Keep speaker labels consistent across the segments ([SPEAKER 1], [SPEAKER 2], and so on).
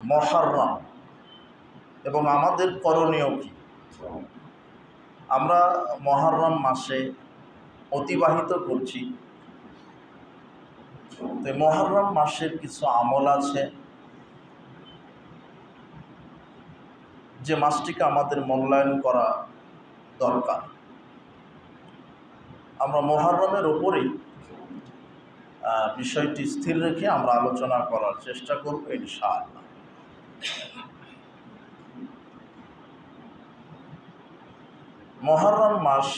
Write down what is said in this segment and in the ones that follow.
[SPEAKER 1] মুহররম এবং আমাদের করণীয় কি। আমরা মুহররম মাসে অতিবাহিত করছি। তো মুহররম মাসের কিছু আমল আছে যে মাসটিকে আমাদের মূল্যায়ন করা দরকার। আমরা মুহররমের উপরেই বিষয়টি স্থির রেখে আমরা আলোচনা করার চেষ্টা করব ইনশাআল্লাহ। মুহররম মাস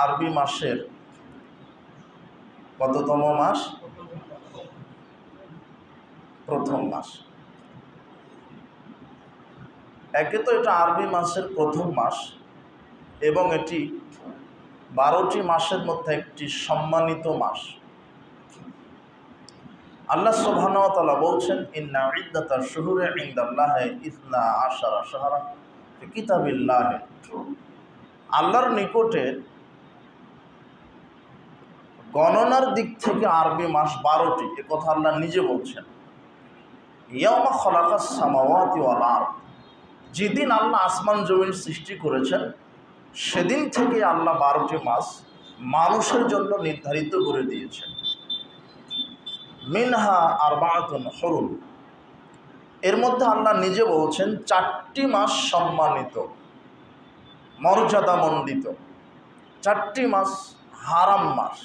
[SPEAKER 1] আরবি মাসের কততম মাস? প্রথম মাস। একে তো এটা আরবি মাসের প্রথম মাস এবং এটি 12টি মাসের মধ্যে একটি সম্মানিত মাস। আল্লাহ সুবহানাহু ওয়া তাআলা বলছেন, ইন্না ইদ্দাতাশ শুহুরি ইনদাল্লাহি 12 শাহরান ফি কিতাবিল্লাহ। আল্লাহর নিকটে গণনার দিক থেকে আরবি মাস 12টি। এ কথা আল্লাহ নিজে বলছেন। ইয়াওমা খালাকাস সামাওয়াতি ওয়াল আরদ, যেদিন আল্লাহ আসমান জমিন সৃষ্টি করেছেন সেদিন থেকে আল্লাহ 12টি মাস মানুষের জন্য নির্ধারিত করে দিয়েছেন। মিনহা আরবাআতুন হুরুম, এর মধ্যে আল্লাহ নিজে বলছেন 4টি মাস সম্মানিত, মর্যাদামণ্ডিত। 4টি মাস হারাম মাস।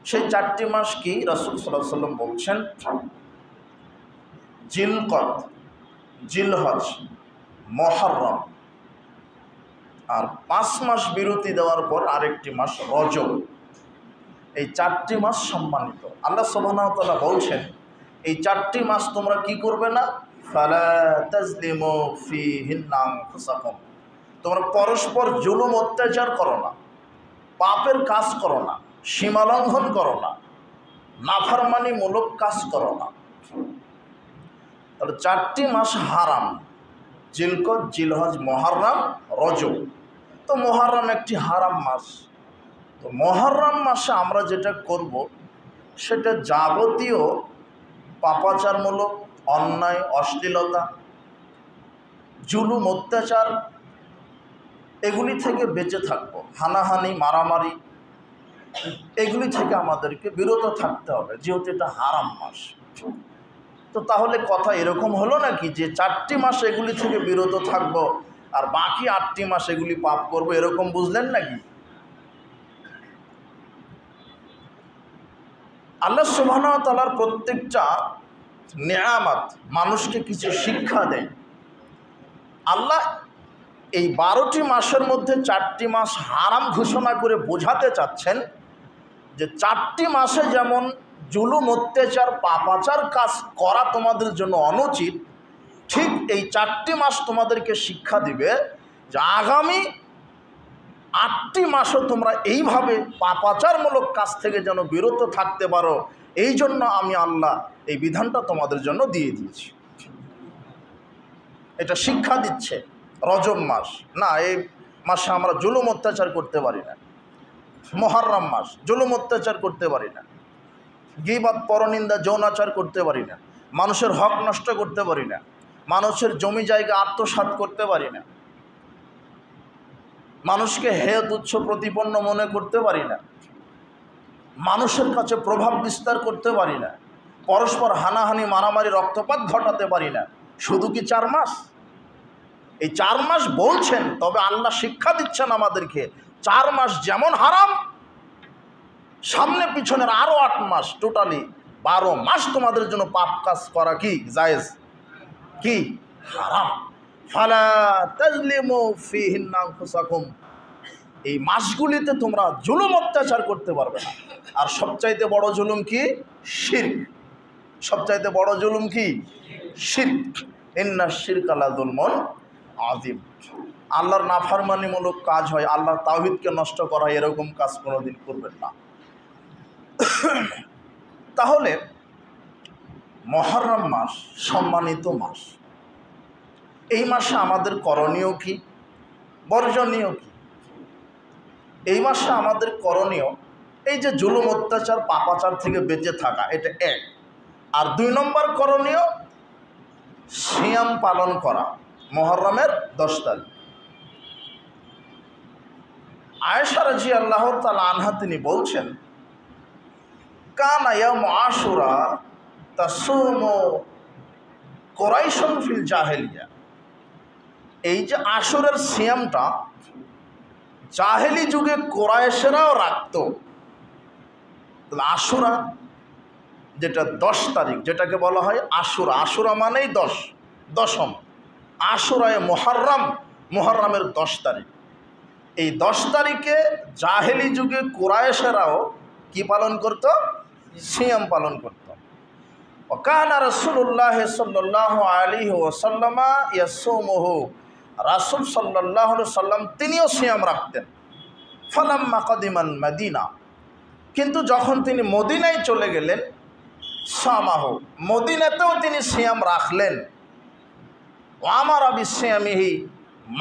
[SPEAKER 1] সেই 4টি মাস কি? রাসূল সাল্লাল্লাহু আলাইহি ওয়াসাল্লাম বলছেন, জিলকদ, জিলহজ, মুহররম, আর 5 মাস বিরতি দেওয়ার পর আরেকটি মাস রজব। এই 4টি মাস সম্মানিত। আল্লাহ সুবহানাহু ওয়া তাআলা বলছেন, এই 4টি মাস তোমরা কি করবে না? ফালা তাজলিমু ফীহিন্না আনফুসাকুম, তোমরা পরস্পর জুলুম অত্যাচার করো না, পাপের কাজ করো না, সীমালঙ্ঘন করো না, নাফরমানিমূলক কাজ করো না। তাহলে 4টি মাস হারাম, জিলকদ, জিলহজ, মুহররম, রজব। তো মুহররম একটি হারাম মাস। তো মুহররম মাসে আমরা যেটা করব সেটা যাবতীয় পাপাচারমূলক, অন্যায়, অশ্লীলতা, জুলুম অত্যাচার এগুলি থেকে বেঁচে থাকবো। হানাহানি, মারামারি এগুলি থেকে আমাদেরকে বিরত থাকতে হবে, যেহেতু এটা হারাম মাস। তো তাহলে কথা এরকম হলো নাকি যে 4টি মাস এগুলি থেকে বিরত থাকবো আর বাকি 8টি মাস এগুলি পাপ করবো, এরকম বুঝলেন নাকি? আল্লাহ সুবহানাহু ওয়া তাআলার প্রত্যেকটা নেয়ামত মানুষকে কিছু শিক্ষা দেয়। আল্লাহ এই 12টি মাসের মধ্যে 4টি মাস হারাম ঘোষণা করে বোঝাতে চাচ্ছেন যে 4টি মাসে যেমন জুলুম অত্যাচার, পাপাচার কাজ করা তোমাদের জন্য অনুচিত, ঠিক এই 4টি মাস তোমাদেরকে শিক্ষা দিবে যে আগামী 8টি মাসও তোমরা এইভাবে পাপাচারমূলক কাজ থেকে যেন বিরত থাকতে পারো, এই জন্য আমি আল্লাহ এই বিধানটা তোমাদের জন্য দিয়ে দিয়েছি। এটা শিক্ষা দিচ্ছে। রজব মাস না, এই মাসে আমরা জুলুম অত্যাচার করতে পারি না। মুহররম মাস, জুলুম অত্যাচার করতে পারি না, গীবত, পরনিন্দা, যৌনাচার করতে পারি না, মানুষের হক নষ্ট করতে পারি না, মানুষের জমি জায়গা আত্মসাৎ করতে পারি না, মানুষকে হেয় তুচ্ছ প্রতিপন্ন মনে করতে পারি না, মানুষের কাছে প্রভাব বিস্তার করতে পারি না, পরস্পর হানাহানি, মারামারি, রক্তপাত ঘটাতে পারি না। শুধু কি 4 মাস? এই 4 মাস বলছেন, তবে আল্লাহ শিক্ষা দিচ্ছেন আমাদেরকে 4 মাস যেমন হারাম, সামনে পিছনের আরো 8 মাস, টোটালি 12 মাস তোমাদের জন্য পাপ কাজ করা কি জায়েজ, কি হারাম। ফালা তাজলিমু ফীহিন্না আনফুসাকুম, এই মাসগুলিতে তোমরা জুলুম অত্যাচার করতে পারবে না। আর সবচাইতে বড় জুলুম কি? শিরক। সবচাইতে বড় জুলুম কি? শিরক। ইন্নাশ শিরকা লাযুলমুন আযীম। আল্লাহর নাফরমানিমূলক কাজ হয়, আল্লাহর তাওহীদকে নষ্ট করা, এরকম কাজ কোনোদিন করবেন না। তাহলে মুহররম মাস সম্মানিত মাস। এই মাসে আমাদের করণীয় কি, বর্জনীয় কি? এই মাসে আমাদের করণীয় এই যে জুলুম অত্যাচার, পাপাচার থেকে বেঁচে থাকা, এটা এক। আর 2 নম্বর করণীয় সিয়াম পালন করা মুহররমের 10 তারিখ। আয়েশা রাদিয়াল্লাহু তাআলা আনহা তিনি বলছেন, কানা ইয়াউম আশুরা তাসুমু কুরাইশুন ফিল জাহেলিয়া। এই যে আশুরার সিয়ামটা জাহেলি যুগে কুরাইশরাও রাখত। আশুরা যেটা 10 তারিখ, যেটাকে বলা হয় আশুরা, আশুরা মানেই 10ম, আশুরায়ে মুহররম, মুহররমের 10 তারিখ। এই 10 তারিখে জাহেলি যুগে কুরাইশরাও কি পালন করত? সিয়াম পালন করত। ওয়াকানা রাসূলুল্লাহ সাল্লাল্লাহু আলাইহি ওয়াসাল্লাম ইয়াসুমুহু, রাসূল সাল্লাল্লাহু আলাইহি ওয়াসাল্লাম তিনিও সিয়াম রাখতেন। ফালাম্মা কাদিমাল মদিনা, কিন্তু যখন তিনি মদিনায় চলে গেলেন, সামাহু, মদিনাতেও তিনি সিয়াম রাখলেন। ওয়ামারা বিসিয়ামিহি,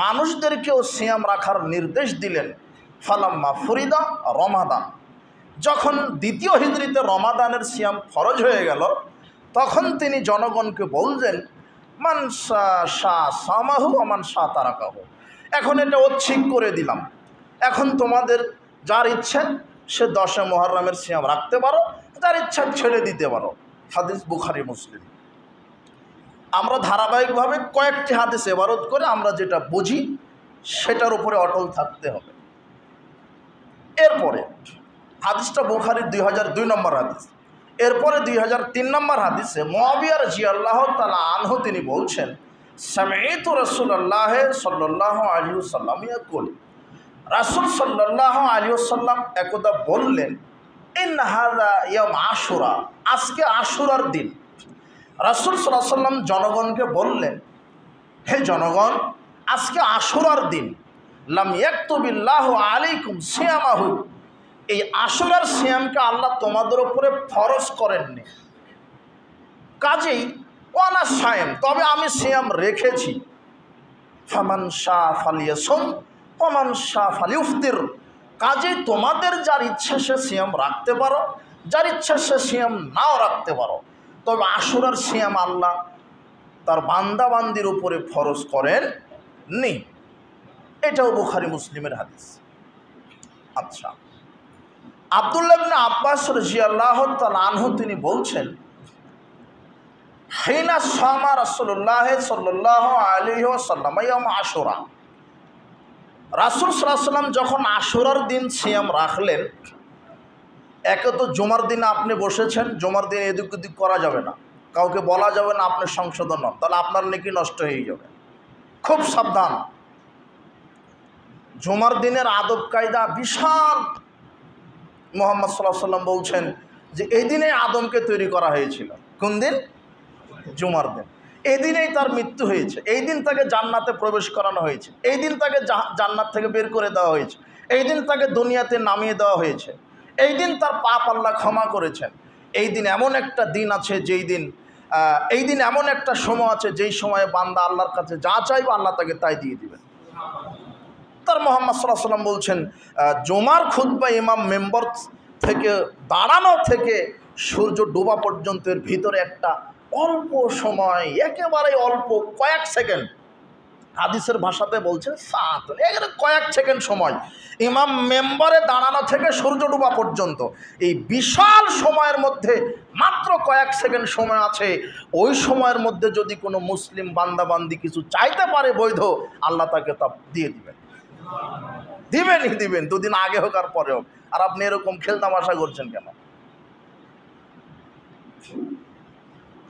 [SPEAKER 1] মানুষদেরকেও সিয়াম রাখার নির্দেশ দিলেন। ফালাম্মা ফরিদা রমাদান, যখন দ্বিতীয় হিজরিতে রমাদানের সিয়াম ফরজ হয়ে গেল, তখন তিনি জনগণকে বললেন, মান শা সামাহু মান শা তারাকাহু, এখন এটা ঐচ্ছিক করে দিলাম, এখন তোমাদের যার ইচ্ছে সে 10 মুহররমের সিয়াম রাখতে পারো, যার ইচ্ছা ছেড়ে দিতে পারো। হাদিস বুখারী মুসলিম। আমরা ধারাবাহিকভাবে কয়েকটি হাদিস ইবারত করে আমরা যেটা বুঝি সেটার উপরে অটল থাকতে হবে। এরপরে হাদিসটা বুখারীর 2002 নম্বর হাদিস। এরপরে 2003 নম্বর হাদিসে মুআবিয়া রাদিয়াল্লাহু তাআলা আনহু তিনি বলছেন, সামি'তু রাসূলুল্লাহ সাল্লাল্লাহু আলাইহি ওয়াসাল্লাম ইয়াকুল, রাসূল সাল্লাল্লাহু আলাইহি ওয়াসাল্লাম একদা বললেন, ইন্না হাযা ইয়াউম আশুরা, আজকে আশুরার দিন। রাসূল সাল্লাল্লাহু আলাইহি ওয়াসাল্লাম জনগণকে বললেন, হে জনগণ, আজকে আশুরার দিন। লাম ইয়াকতুবিল্লাহু আলাইকুম সিয়ামাহু, এই আশুরার সিয়ামকে আল্লাহ তোমাদের উপরে ফরজ করেননি। কাজেই ওয়ানা সায়েম, তবে আমি সিয়াম রেখেছি। ফামান শাআ ফালিয়াসুম ওয়ামান শাআ ফালিউফতির, কাজেই তোমাদের যার ইচ্ছা সে সিয়াম রাখতে পারো, যার ইচ্ছা সে সিয়াম নাও রাখতে পারো। তবে আশুরার সিয়াম আল্লাহ তার বান্দাবান্দির উপরে ফরজ করেন নি। এটাও বুখারী মুসলিমের হাদিস। আচ্ছা, আব্দুল্লাহ ইবনে আব্বাস রাদিয়াল্লাহু তাআলা আনহু তিনি বলছেন, হিনা সামা রাসূলুল্লাহ সাল্লাল্লাহু আলাইহি ওয়াসাল্লাম ইয়াউম আশুরা, রাসূল সাল্লাল্লাহু আলাইহি ওয়াসাল্লাম যখন আশুরার দিন সিয়াম রাখলেন, একে তো জুমার দিনে আপনি বসেছেন, জুমার দিনে এদিক ওদিক করা যাবে না, কাউকে বলা যাবে না আপনি সংশোধন হন, তাহলে আপনার নেকি নষ্ট হয়ে যাবে। খুব সাবধান। জুমার দিনের আদব কায়দা বিশাল। মুহাম্মদ সাল্লাল্লাহু আলাইহি ওয়াসাল্লাম বলছেন যে এই দিনে আদমকে তৈরি করা হয়েছিল। কোন দিন? জুমার দিন। এই দিনেই তার মৃত্যু হয়েছে, এই দিন তাকে জান্নাতে প্রবেশ করানো হয়েছে, এই দিন তাকে জান্নাত থেকে বের করে দেওয়া হয়েছে, এই দিন তাকে দুনিয়াতে নামিয়ে দেওয়া হয়েছে, এই দিন তার পাপ আল্লাহ ক্ষমা করেছেন। এই দিন এমন একটা দিন আছে যেই দিন, এই দিন এমন একটা সময় আছে যেই সময়ে বান্দা আল্লাহর কাছে যা চাইবে আল্লাহ তাকে তাই দিয়ে দিবেন। তার মুহাম্মদ সাল্লাল্লাহু আলাইহি ওয়াসাল্লাম বলছেন, জুমার খুতবা ইমাম মেম্বার থেকে দাঁড়ানো থেকে সূর্য ডোবা পর্যন্তের ভিতরে একটা অল্প সময়, একেবারে অল্প কয়েক সেকেন্ড, হাদিসের ভাষাতে বলছে সাত, এখানে কয়েক সেকেন্ড সময় ইমাম মেম্বারে দাঁড়ানো থেকে সূর্য ডোবা পর্যন্ত, এই বিশাল সময়ের মধ্যে মাত্র কয়েক সেকেন্ড সময় আছে। ওই সময়ের মধ্যে যদি কোনো মুসলিম বান্দাবান্দি কিছু চাইতে পারে বৈধ, আল্লাহ তাকে তা দিয়ে দিবেন, দিবেনই দিবেন, দুদিন আগে হোক আর পরে হোক। আর আপনি এরকম খেলতামাশা করছেন কেন?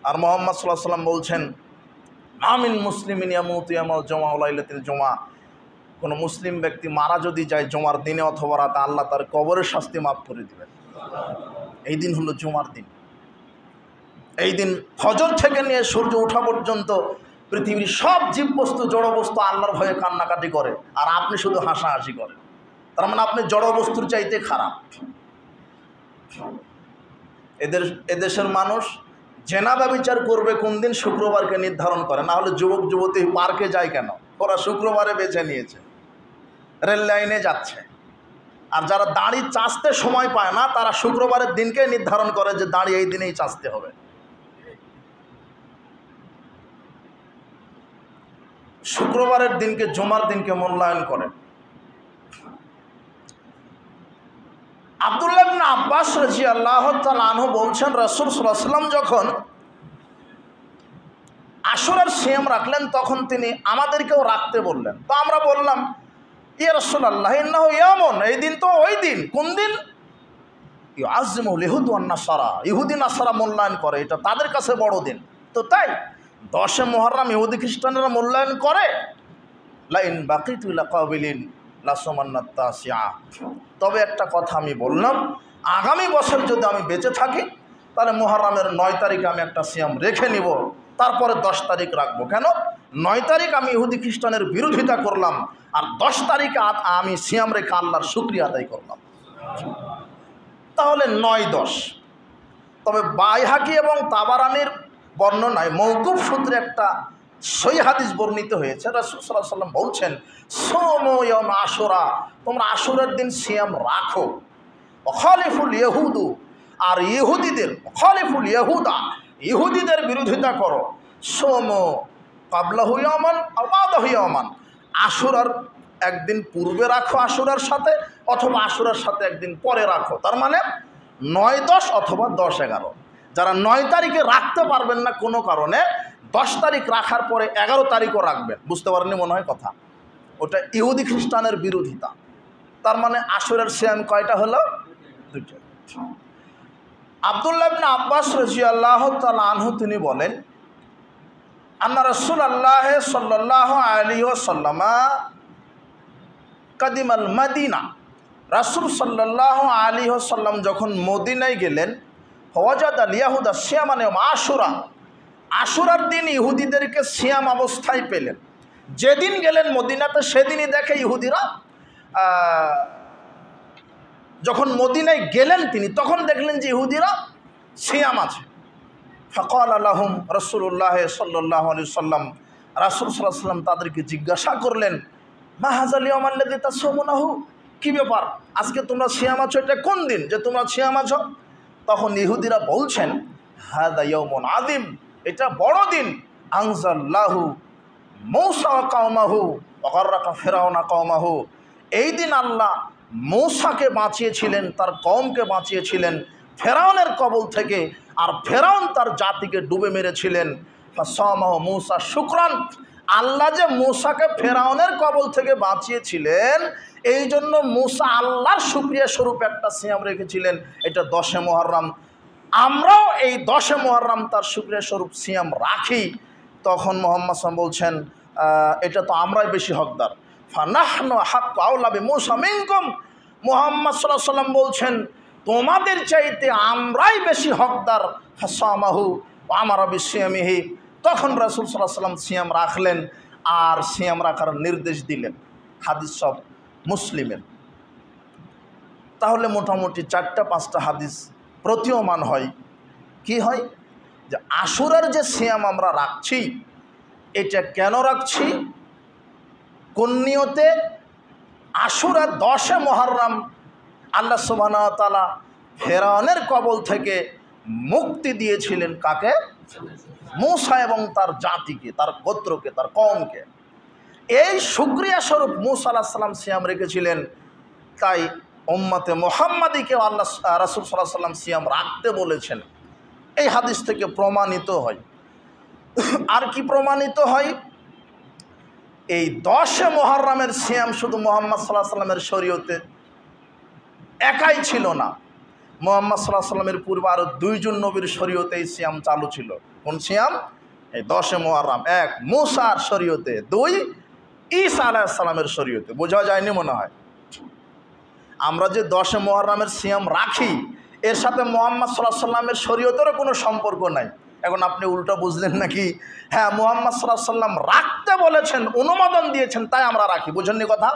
[SPEAKER 1] আর মুহাম্মদ সাল্লাল্লাহু আলাইহি ওয়াসাল্লাম বলছেন, আমিন মুসলিমিন ইয়ামুতু ইয়াউমাল জুমআ ওয়া লাইলাতুল জুমআ, কোনো মুসলিম ব্যক্তি মারা যদি যায় জুমার দিনে অথবা রাতে, আল্লাহ তার কবরের শাস্তি মাফ করে দিবেন। এই দিন হলো জুমার দিন। এই দিন ফজর থেকে নিয়ে সূর্য ওঠা পর্যন্ত পৃথিবীর সব জীববস্তু জড়বস্তু আল্লাহর ভয়ে কান্নাকাটি করে, আর আপনি শুধু হাসাহাসি করেন। তার মানে আপনি জড়বস্তুর চাইতে খারাপ। এদেশের মানুষ জেনাবা বিচার করবে কোন দিন? শুক্রবারকে নির্ধারণ করে, না হলে যুবক যুবতী পার্কে যায় কেন? ওরা শুক্রবারে বেছে নিয়েছে, রেল লাইনে যাচ্ছে। আর যারা দাড়ি চাচতে সময় পায় না, তারা শুক্রবারের দিনকে নির্ধারণ করে যে দাড়ি এই দিনেই চাচতে হবে। শুক্রবারের দিনকে, জুমার দিনকে মূল্যায়ন করেন। আব্দুল্লাহ ইবনে আব্বাস রাদিয়াল্লাহু তাআলা আনহু বলছেন, রাসূল সাল্লাল্লাহু আলাইহি ওয়াসাল্লাম যখন আশুরার সিয়াম রাখলেন তখন তিনি আমাদেরকেও রাখতে বললেন। তো আমরা বললাম, ইয়া রাসূলুল্লাহ ইন্নাহু ইয়ামুন, এই দিন তো ওই দিন। কোন দিন? ইউআযযিমুল ইহুদ ওয়ান নাসারা, ইহুদি নাসারা মূল্যায়ন করে, এটা তাদের কাছে বড় দিন। তো তাই 10 মুহররম ইহুদি খ্রিস্টানরা মূল্যায়ন করে। লাইন বাকিতু ইলা কাবিলিন লাসুমান্নাত তাসিআ, তবে একটা কথা আমি বললাম, আগামী বছর যদি আমি বেঁচে থাকি তাহলে মুহররমের 9 তারিখে আমি একটা সিয়াম রেখে নিব, তারপরে 10 তারিখ রাখবো। কেন? 9 তারিখ আমি ইহুদি খ্রিস্টানের বিরোধিতা করলাম, আর 10 তারিখে আমি সিয়াম রেখে আল্লাহর শুকরিয়া আদায় করলাম। তাহলে 9-10। তবে বাইহাকি এবং তাবারানির বর্ণনায় মওকুফ সূত্রে একটা সহিহ হাদিস বর্ণিত হয়েছে। রাসূল সাল্লাল্লাহু আলাইহি ওয়াসাল্লাম বলছেন, সুমু ইয়াউম আশুরা, তোমরা আশুরার দিন সিয়াম রাখো। খালিফুল ইহুদু, আর ইহুদিদের, খালিফুল ইহুদা, ইহুদিদের বিরোধিতা করো। সুমু ক্বাবলাহু ইয়ামান আও বাদাহু ইয়ামান, আশুরার একদিন পূর্বে রাখো আশুরার সাথে, অথবা আশুরার সাথে একদিন পরে রাখো। তার মানে 9-10 অথবা 10-11। যারা 9 তারিখে রাখতে পারবেন না কোনো কারণে, 10 তারিখ রাখার পরে 11 তারিখও রাখবেন। বুঝতে পারেননি মনে হয় কথা? ওটা ইহুদি খ্রিস্টানের বিরোধিতা। তার মানে আশুরার সিয়াম কয়টা হলো? 2টা। আব্দুল্লাহ ইবনে আব্বাস রাদিয়াল্লাহু তাআলা আনহু তিনি বলেন, আন্না রাসূলুল্লাহ সাল্লাল্লাহু আলাইহি ওয়াসাল্লাম কাদিমাল মাদিনা, রাসূল সাল্লাল্লাহু আলাইহি ওয়াসাল্লাম যখন মদিনায় গেলেন, ফাওয়াজাদাল ইয়াহুদা সিয়ামান ইয়াউম আশুরা, আশুরার দিন ইহুদিদেরকে সিয়াম অবস্থায় পেলেন। যেদিন গেলেন মদিনাতে সেদিনই দেখে ইহুদিরা, যখন মদিনায় গেলেন তিনি তখন দেখলেন যে ইহুদিরা সিয়াম আছে। ফাকালা লাহুম রাসূলুল্লাহ সাল্লাল্লাহু আলাইহি ওয়াসাল্লাম, রাসূল সাল্লাল্লাহু আলাইহি ওয়াসাল্লাম তাদেরকে জিজ্ঞাসা করলেন, মা হাযাল ইয়াউমাল্লাযী তাসুমুনাহু, কি ব্যাপার আজকে তোমরা সিয়াম আছো, এটা কোন দিন যে তোমরা সিয়াম আছো? তখন ইহুদিরা বলছেন, হাযা ইয়াউমুন আযীম, এটা বড় দিন। আনজাল্লাহু মূসা ওয়া কওমাহু ওয়া গাররাকা ফিরআউনা কওমাহু, এই দিন আল্লাহ মূসাকে বাঁচিয়েছিলেন, তার কওমকে বাঁচিয়েছিলেন ফেরাউনের কবল থেকে, আর ফেরাউন তার জাতিকে ডুবে মেরেছিলেন। ফাসামাহু মূসা শুকরান, আল্লাহ যে মূসাকে ফেরাউনের কবল থেকে বাঁচিয়েছিলেন এই জন্য মূসা আল্লাহর শুকরিয়া স্বরূপ একটা সিয়াম রেখেছিলেন, এটা 10 মুহররম। আমরাও এই 10 মুহররম তার শুকরিয়া স্বরূপ সিয়াম রাখি। তখন মুহাম্মদ সাল্লাল্লাহু আলাইহি ওয়াসাল্লাম বলছেন, এটা তো আমরাই বেশি হকদার। ফানাহনু হাক্কু আওলা বিমূসা মিনকুম, মুহাম্মদ সাল্লাল্লাহু আলাইহি ওয়াসাল্লাম বলছেন তোমাদের চাইতে আমরাই বেশি হকদার। ফাসামাহু ওয়া আমারা বিসিয়ামিহি, তখন রাসূল সাল্লাল্লাহু আলাইহি ওয়াসাল্লাম সিয়াম রাখলেন আর সিয়াম রাখার নির্দেশ দিলেন। হাদিস সব মুসলিমের। তাহলে মোটামুটি 4-5টা হাদিস প্রতীয়মান হয়। কি হয়? যে আশুরার যে সিয়াম আমরা রাখছি, এটা কেন রাখছি, কোন নিয়তে? আশুরা 10 মুহররম আল্লাহ সুবহানাহু ওয়া তাআলা ফেরাউনের কবল থেকে মুক্তি দিয়েছিলেন কাকে? মূসা এবং তার জাতিকে, তার গোত্রকে, তার কওমকে। এই শুকরিয়া স্বরূপ মূসা আলাইহিস সালাম সিয়াম রেখেছিলেন। তাই উম্মতে মুহাম্মাদীকে আল্লাহ রাসূল সাল্লাল্লাহু আলাইহি ওয়াসাল্লাম সিয়াম রাখতে বলেছেন। এই হাদিস থেকে প্রমাণিত হয়। আর কি প্রমাণিত হয়? এই 10 মুহররমের সিয়াম শুধু মুহাম্মদ সাল্লাল্লাহু আলাইহি ওয়াসাল্লামের শরীয়তে একাই ছিল না, মুহাম্মদ সাল্লাল্লাহু আলাইহি ওয়াসাল্লামের পূর্বে আরও 2 জন নবীর শরীয়তে এই সিয়াম চালু ছিল। কোন সিয়াম? এই 10 মুহররম। 1 মূসার শরীয়তে, 2 ঈসা আলাইহিস সালামের শরীয়তে। বোঝা যায়নি মনে হয়? আমরা যে 10 মুহররমের সিয়াম রাখি এর সাথে মুহাম্মদ সাল্লাল্লাহু আলাইহি ওয়াসাল্লামের শরীয়তেরও কোনো সম্পর্ক নাই। এখন আপনি উল্টা বুঝলেন নাকি? হ্যাঁ, মুহাম্মদ সাল্লাল্লাহু আলাইহি ওয়াসাল্লাম রাখতে বলেছেন, অনুমোদন দিয়েছেন, তাই আমরা রাখি। বুঝেননি কথা?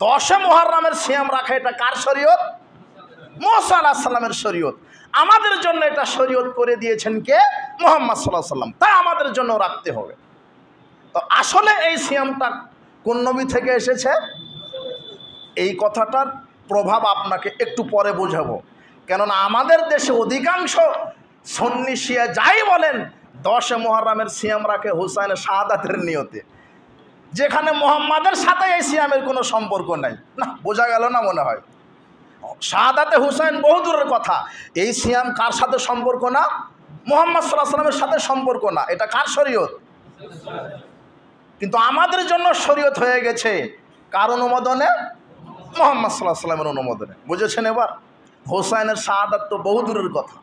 [SPEAKER 1] 10 মুহররমের সিয়াম রাখা এটা কার শরীয়ত? মূসা আলাইহিস সালামের শরীয়ত। আমাদের জন্য এটা শরীয়ত করে দিয়েছেন কে? মুহাম্মদ সাল্লাল্লাহু আলাইহি ওয়াসাল্লাম। তাই আমাদের জন্য রাখতে হবে। তো আসলে এই সিয়ামটা কোন নবী থেকে এসেছে? এই কথাটার প্রভাব আপনাকে একটু পরে বোঝাবো। কেননা আমাদের দেশে অধিকাংশ সুন্নি শিয়া যাই বলেন 10 মুহররমের সিয়াম রাখে হুসাইনের শাহাদাতের নিয়তে। যেখানে মোহাম্মদের সাথে এই সিয়ামের কোনো সম্পর্ক নাই। না, বোঝা গেল না মনে হয়। শাহাদাতে হুসাইন বহু দূরের কথা, এই সিয়াম কার সাথে সম্পর্ক না? মুহাম্মদ সাল্লাল্লাহু আলাইহি ওয়াসাল্লামের সাথে সম্পর্ক না। এটা কার শরীয়ত? কিন্তু আমাদের জন্য শরীয়ত হয়ে গেছে কার অনুমোদনে? মুহাম্মদ সাল্লাল্লাহু আলাইহি ওয়াসাল্লামের অনুমোদনে। বুঝেছেন এবার? হুসাইনের শাহাদাত তো বহু দূরের কথা।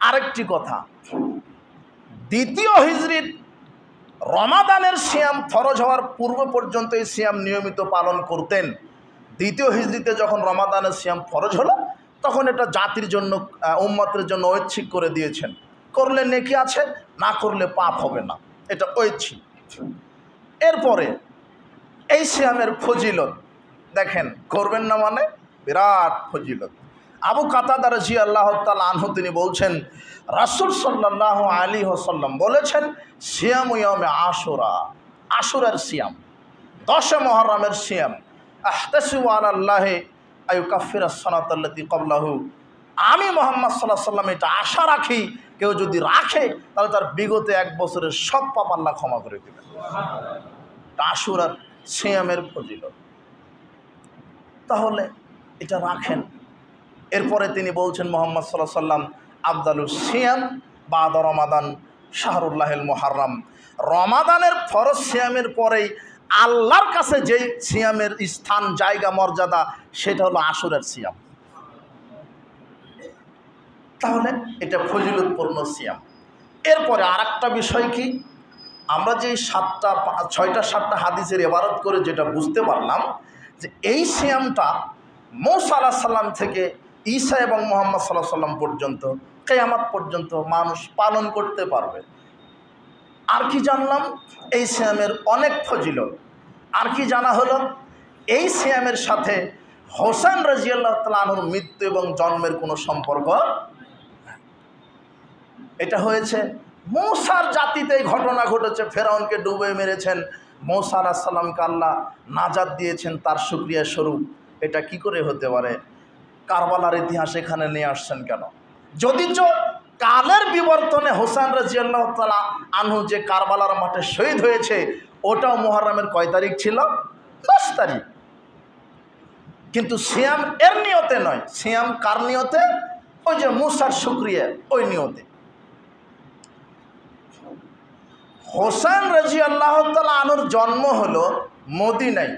[SPEAKER 1] আরেকটি কথা, দ্বিতীয় হিজরির রমাদানের সিয়াম ফরজ হওয়ার পূর্ব পর্যন্ত এই সিয়াম নিয়মিত পালন করতেন। দ্বিতীয় হিজরিতে যখন রমাদানের সিয়াম ফরজ হলো, তখন এটা জাতির জন্য, উম্মতের জন্য ঐচ্ছিক করে দিয়েছেন। করলে নেকি আছে, না করলে পাপ হবে না, এটা ঐচ্ছিক। এরপরে এই সিয়ামের ফজিলত দেখেন, করবেন না মানে বিরাট ফজিলত। আবু কাতাদা রাদিয়াল্লাহু তাআলা আনহু তিনি বলছেন, রাসূল সাল্লাল্লাহু আলাইহি ওয়াসাল্লাম বলেছেন, সিয়ামু ইয়ামে আশুরা, আশুরার সিয়াম, 10 মুহররমের সিয়াম, আহতাসিবু আলাল্লাহি আইয়ুকাফিরাস সানাতাল্লাতী ক্বাবলাহু, আমি মুহাম্মদ সাল্লাল্লাহু আলাইহি ওয়াসাল্লাম এটা আশা রাখি, কেউ যদি রাখে তাহলে তার বিগত 1 বছরের সব পাপ আল্লাহ ক্ষমা করে দেবেন। আশুরার সিয়ামের ফজিলত, তাহলে এটা রাখেন। এরপরে তিনি বলছেন, মুহাম্মদ সাল্লাল্লাহু আলাইহি ওয়াসাল্লাম, আফদালুস সিয়াম বাদা রমাদান শাহরুল্লাহিল মুহাররম, রমাদানের ফরজ সিয়ামের পরেই আল্লাহর কাছে যেই সিয়ামের স্থান, জায়গা, মর্যাদা, সেটা হলো আশুরার সিয়াম। তাহলে এটা ফজিলতপূর্ণ সিয়াম। এরপরে আরেকটা বিষয় কি, আমরা যে 6টা 7টা হাদিসের ইবারত করে যেটা বুঝতে পারলাম, যে এই সিয়ামটা মূসা আলাইহিস সালাম থেকে ঈসা এবং মুহাম্মদ সাল্লাল্লাহু আলাইহি ওয়াসাল্লাম পর্যন্ত, কিয়ামত পর্যন্ত মানুষ পালন করতে পারবে। আর কি জানলাম? এই সিয়ামের অনেক ফজিলত। আর কি জানা হলো? এই সিয়ামের সাথে হোসেন রাদিয়াল্লাহু তাআলা আনহুর মৃত্যু এবং জন্মের কোনো সম্পর্ক। এটা হয়েছে মূসার জাতিতে এই ঘটনা ঘটেছে, ফেরাউনকে ডুবে মেরেছেন, মূসা আলাইহিস সালামকে আল্লাহ নাজাত দিয়েছেন তার শুকরিয়া স্বরূপ। এটা কি করে হতে পারে? কারবালার ইতিহাস এখানে নিয়ে আসছেন কেন? যদিচ কালের বিবর্তনে হোসেন রাদিয়াল্লাহু তাআলা আনহু যে কারবালার মাঠে শহীদ হয়েছে, ওটাও মুহররমের কয় তারিখ ছিল? 10 তারিখ। কিন্তু সিয়াম এর নিয়তে নয়, সিয়াম কার নিয়তে? ওই যে মূসার শুকরিয়া, ওই নিয়তে। হোসেন রাদিয়াল্লাহু তাআলা আনহুর জন্ম হলো মদিনায়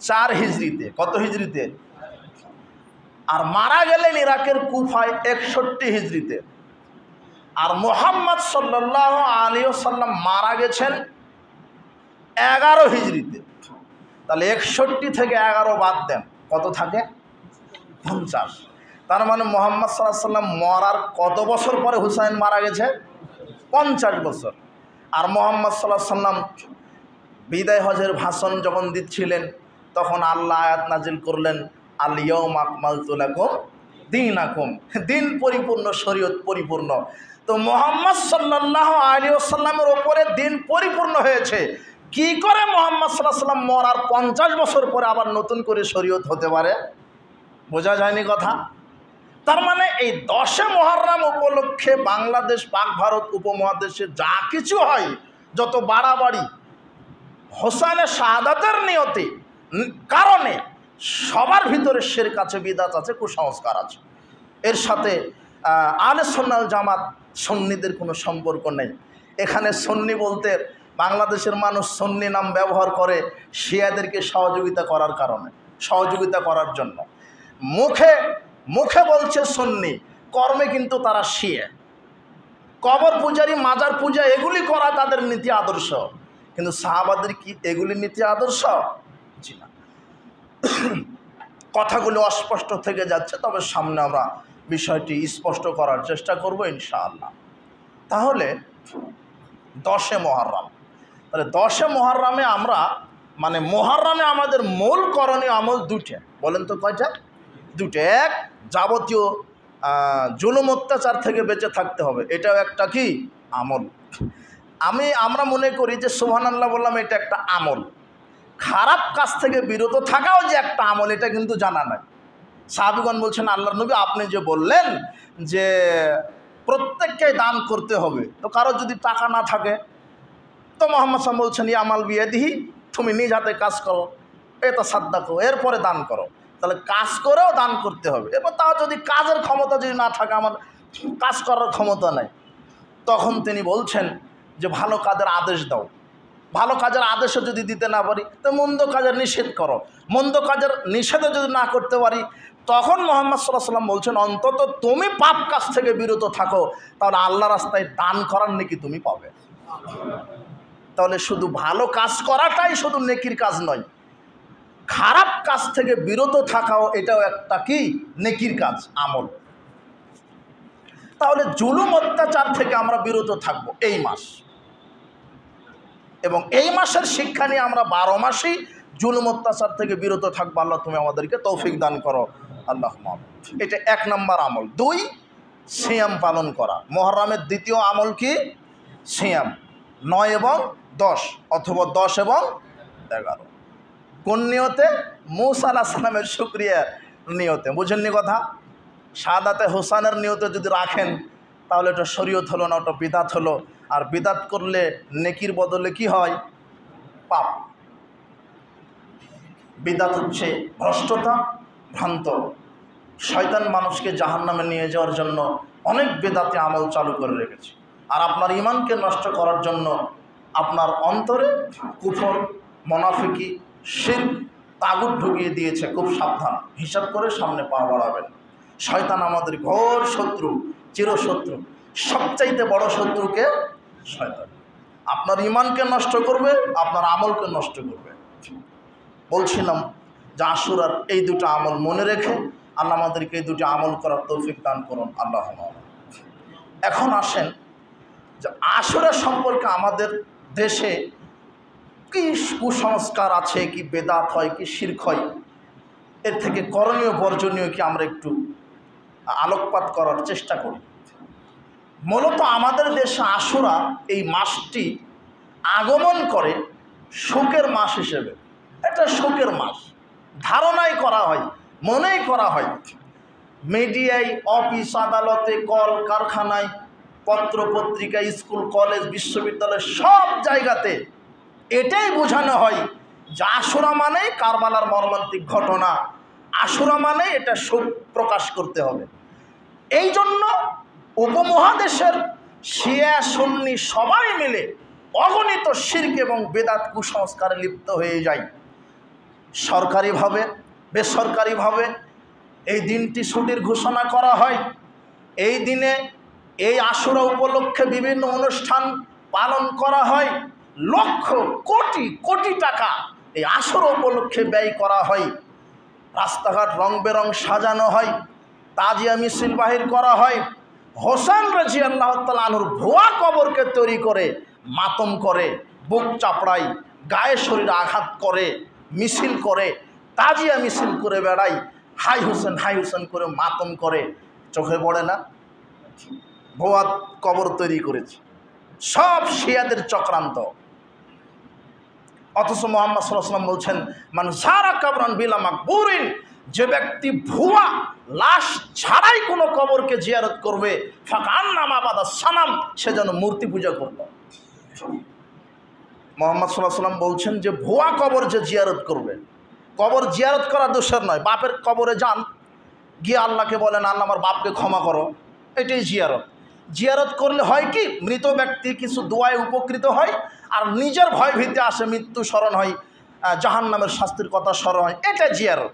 [SPEAKER 1] 4 হিজরিতে। কত হিজরিতে? আর মারা গেলেন ইরাকের কুফায় 61 হিজরিতে। আর মুহাম্মদ সাল্লাল্লাহু আলাইহি ওয়াসাল্লাম মারা গেছেন 11 হিজরিতে। তাহলে 61 থেকে 11 বাদ দেন, কত থাকে? 50। তার মানে মুহাম্মদ সাল্লাল্লাহু আলাইহি ওয়াসাল্লাম মরার কত বছর পরে হুসাইন মারা গেছে? 50 বছর। আর মুহাম্মদ সাল্লাল্লাহু আলাইহি ওয়াসাল্লাম বিদায় হজের ভাষণ যখন দিচ্ছিলেন, তখন আল্লাহ আয়াত নাজিল করলেন, আল ইয়াউমা আকমালতু লাকুম দীনাকুম, দিন পরিপূর্ণ, শরীয়ত পরিপূর্ণ। তো মুহাম্মদ সাল্লাল্লাহু আলাইহি ওয়াসাল্লামের ওপরে দিন পরিপূর্ণ হয়েছে। কি করে মুহাম্মদ সাল্লাল্লাহু আলাইহি ওয়াসাল্লাম মরার 50 বছর পরে আবার নতুন করে শরীয়ত হতে পারে? বোঝা যায়নি কথা? তার মানে এই 10 মুহররম উপলক্ষে বাংলাদেশ, পাক ভারত উপমহাদেশে যা কিছু হয়, যত বাড়াবাড়ি, হোসেনের শাহাদাতের নিয়তে কারণে সবার ভিতরে শিরক আছে, বিদআত আছে, কুসংস্কার আছে। এর সাথে আহলে সুন্নাত জামাত সুন্নিদের কোনো সম্পর্ক নেই। এখানে সুন্নি বলতে বাংলাদেশের মানুষ সুন্নি নাম ব্যবহার করে শিয়াদেরকে সহযোগিতা করার কারণে, সহযোগিতা করার জন্য। মুখে মুখে বলছে সুন্নি, কর্মে কিন্তু তারা শিয়া। কবর পূজারি, মাজার পূজা, এগুলি করা তাদের নীতি আদর্শ। কিন্তু সাহাবাদের কি এগুলি নীতি আদর্শ? জি না। কথাগুলো অস্পষ্ট থেকে যাচ্ছে, তবে সামনে আমরা বিষয়টি স্পষ্ট করার চেষ্টা করব ইনশাআল্লাহ। তাহলে 10 মুহররম, তাহলে 10 মুহররমে আমরা, মানে মুহররমে আমাদের মূল করণীয় আমল 2টা। বলেন তো কয়টা? 2টা। এক, যাবতীয় জুলুম অত্যাচার থেকে বেঁচে থাকতে হবে, এটাও একটা কি আমল। আমরা মনে করি যে সুবহানাল্লাহ বললাম, এটা একটা আমল। খারাপ কাজ থেকে বিরত থাকাও যে একটা আমল, এটা কিন্তু জানা নাই। সাহাবীগণ বলছেন, আল্লাহর নবী আপনি যে বললেন যে প্রত্যেককে দান করতে হবে, তো কারো যদি টাকা না থাকে, তো মোহাম্মদ সাল্লাল্লাহু বলছেন ইয়ামাল বিয়াদিহি, তুমি নিজ হাতে কাজ করো, এটা সাদ্দাকো, এরপরে দান করো। তাহলে কাজ করেও দান করতে হবে। এবার তাও যদি কাজের ক্ষমতা যদি না থাকে, আমার কাজ করার ক্ষমতা নাই, তখন তিনি বলছেন যে ভালো কাজের আদেশ দাও। ভালো কাজের আদেশও যদি দিতে না পারি, তো মন্দ কাজের নিষেধ করো। মন্দ কাজের নিষেধও যদি না করতে পারি, তখন মুহাম্মদ সাল্লাল্লাহু আলাইহি ওয়াসাল্লাম বলছেন অন্তত তুমি পাপ কাজ থেকে বিরত থাকো, তাহলে আল্লাহ রাস্তায় দান করার নেকি তুমি পাবে। তাহলে শুধু ভালো কাজ করাটাই শুধু নেকির কাজ নয়, খারাপ কাজ থেকে বিরত থাকাও এটাও একটা কি নেকির কাজ, আমল। তাহলে জুলুম অত্যাচার থেকে আমরা বিরত থাকবো এই মাস, এবং এই মাসের শিক্ষা নিয়ে আমরা 12 মাসেই জুলুম অত্যাচার থেকে বিরত থাকবো। আল্লাহ তুমি আমাদেরকে তৌফিক দান করো, আল্লাহ। এটা 1 নম্বর আমল। 2, সিয়াম পালন করা। মুহররমের দ্বিতীয় আমল কি? সিয়াম। 9 এবং 10 অথবা 10 এবং 11। কোন নিয়তে? মূসা আলাইহিস সালামের শুকরিয়ার নিয়তে। বুঝেননি কথা? শাহাদাতে হোসানের নিয়তে যদি রাখেন, তাহলে এটা শরীয়ত হলো না, ওটা বিদআত হলো। আর বিদআত করলে নেকির বদলে কি হয়? পাপ। বিদআত হচ্ছে ভ্রষ্টতা, ভ্রান্ত। শয়তান মানুষকে জাহান্নামে নিয়ে যাওয়ার জন্য অনেক বেদাতে আমল চালু করে রেখেছে। আর আপনার ঈমানকে নষ্ট করার জন্য আপনার অন্তরে কুফর, মুনাফিকি, শিরক, তাগুত ঢুকিয়ে দিয়েছে। খুব সাবধান, হিসাব করে সামনে পা বাড়াবেন। শয়তান আমাদের ঘোর শত্রু, চিরশত্রু। সবচাইতে বড় শত্রুকে শয়তান। আপনার ঈমানকে নষ্ট করবে, আপনার আমলকে নষ্ট করবে। বলছিলাম যে আশুরার এই দুটো আমল মনে রেখে আল্লাহ আমাদেরকে এই দুটো আমল করার তৌফিক দান করুন, আল্লাহ। এখন আসেন যে আশুরা সম্পর্কে আমাদের দেশে কি কুসংস্কার আছে, কি বেদাত হয়, কি শিরক হয়, এর থেকে করণীয় বর্জনীয় কি আমরা একটু আলোকপাত করার চেষ্টা করি। মূলত আমাদের দেশে আশুরা এই মাসটি আগমন করে শোকের মাস হিসেবে। এটা শোকের মাস ধারণাই করা হয়, মনেই করা হয়। মিডিয়ায়, অফিস আদালতে, কল কারখানায়, পত্র পত্রিকা, স্কুল কলেজ বিশ্ববিদ্যালয় সব জায়গাতে এটাই বোঝানো হয় যে আশুরা মানে কারবালার মর্মান্তিক ঘটনা, আশুরা মানে এটা শোক প্রকাশ করতে হবে। এই জন্য উপমহাদেশের শিয়া সুন্নি সবাই মিলে অগণিত শিরক এবং বেদাত কুসংস্কারে লিপ্ত হয়ে যায়। সরকারিভাবে, বেসরকারিভাবে এই দিনটি ছুটির ঘোষণা করা হয়। এই দিনে এই আশুরা উপলক্ষে বিভিন্ন অনুষ্ঠান পালন করা হয়। লক্ষ কোটি কোটি টাকা এই আশুরা উপলক্ষে ব্যয় করা হয়। রাস্তাঘাট রং বেরং সাজানো হয়, তাজিয়া মিছিল বাহির করা হয়। হোসেন রাদিয়াল্লাহু তাআলা আনহুর ভুয়া কবরকে তৈরি করে মাতম করে, বুক চাপড়ায়, গায়ে শরীরে আঘাত করে, মিছিল করে, তাজিয়া মিছিল করে বেড়ায়, হাই হোসেন করে মাতম করে। চোখে পড়ে না? ভুয়া কবর তৈরি করেছে, সব শিয়াদের চক্রান্ত। অথচ মুহাম্মদ সাল্লাল্লাহু আলাইহি ওয়াসাল্লাম বলছেন, মান যারা কবরান বিলা মাকবুরিন, যে ব্যক্তি ভুয়া লাশ ছাড়াই কোনো কবরকে জিয়ারত করবে, ফাকান্নামা বাদা সানাম, সে যেন মূর্তি পূজা করল। মুহাম্মদ সাল্লাল্লাহু আলাইহি ওয়াসাল্লাম বলছেন যে ভুয়া কবর যে জিয়ারত করবে, কবর জিয়ারত করা দোষের নয়। বাপের কবরে যান, গিয়ে আল্লাহকে বলেন আল্লাহ আমার বাপকে ক্ষমা করো, এটাই জিয়ারত। জিয়ারত করলে হয় কি, মৃত ব্যক্তি কিছু দোয়ায় উপকৃত হয়, আর নিজের ভয় ভীতি আসে, মৃত্যু স্মরণ হয়, জাহান্নামের শাস্তির কথা স্মরণ হয়, এটা জিয়ারত।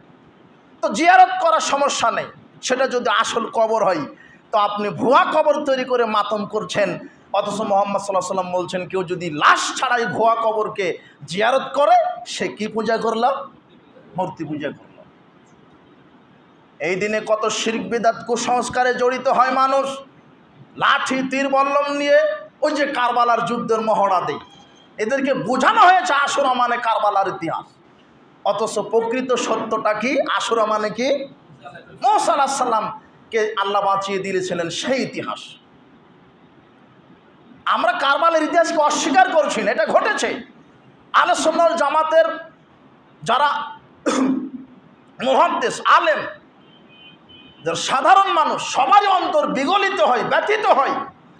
[SPEAKER 1] তো জিয়ারত করার সমস্যা নেই। সেটা যদি আসল কবর হয়, তো আপনি ভুয়া কবর তৈরি করে মাতম করছেন। অথচ মুহাম্মদ সাল্লাল্লাহু আলাইহি ওয়াসাল্লাম বলছেন কেউ যদি লাশ ছাড়াই ভুয়া কবরকে জিয়ারত করে, সে কি পূজা করল? মূর্তি পূজা করল। এই দিনে কত শিরক বিদআত কুসংস্কারে জড়িত হয় মানুষ। লাঠি তীর বল্লম নিয়ে ওই যে কারবালার যুদ্ধের মহড়া দেয়। এদেরকে বোঝানো হয়েছে আশুরা মানে কারবালার ইতিহাস। অথচ প্রকৃত সত্যটা কি? আশুরা মানে কি? মূসা আলাইহিস সালামকে আল্লাহ বাঁচিয়ে দিয়েছিলেন সেই ইতিহাস। আমরা কারবালার ইতিহাসকে অস্বীকার করছি না, এটা ঘটেছে। আহলে সুন্নাহ ওয়াল জামাতের যারা মুহাদ্দিস আলেম, যারা সাধারণ মানুষ, সবারই অন্তর বিগলিত হয়, ব্যথিত হয়।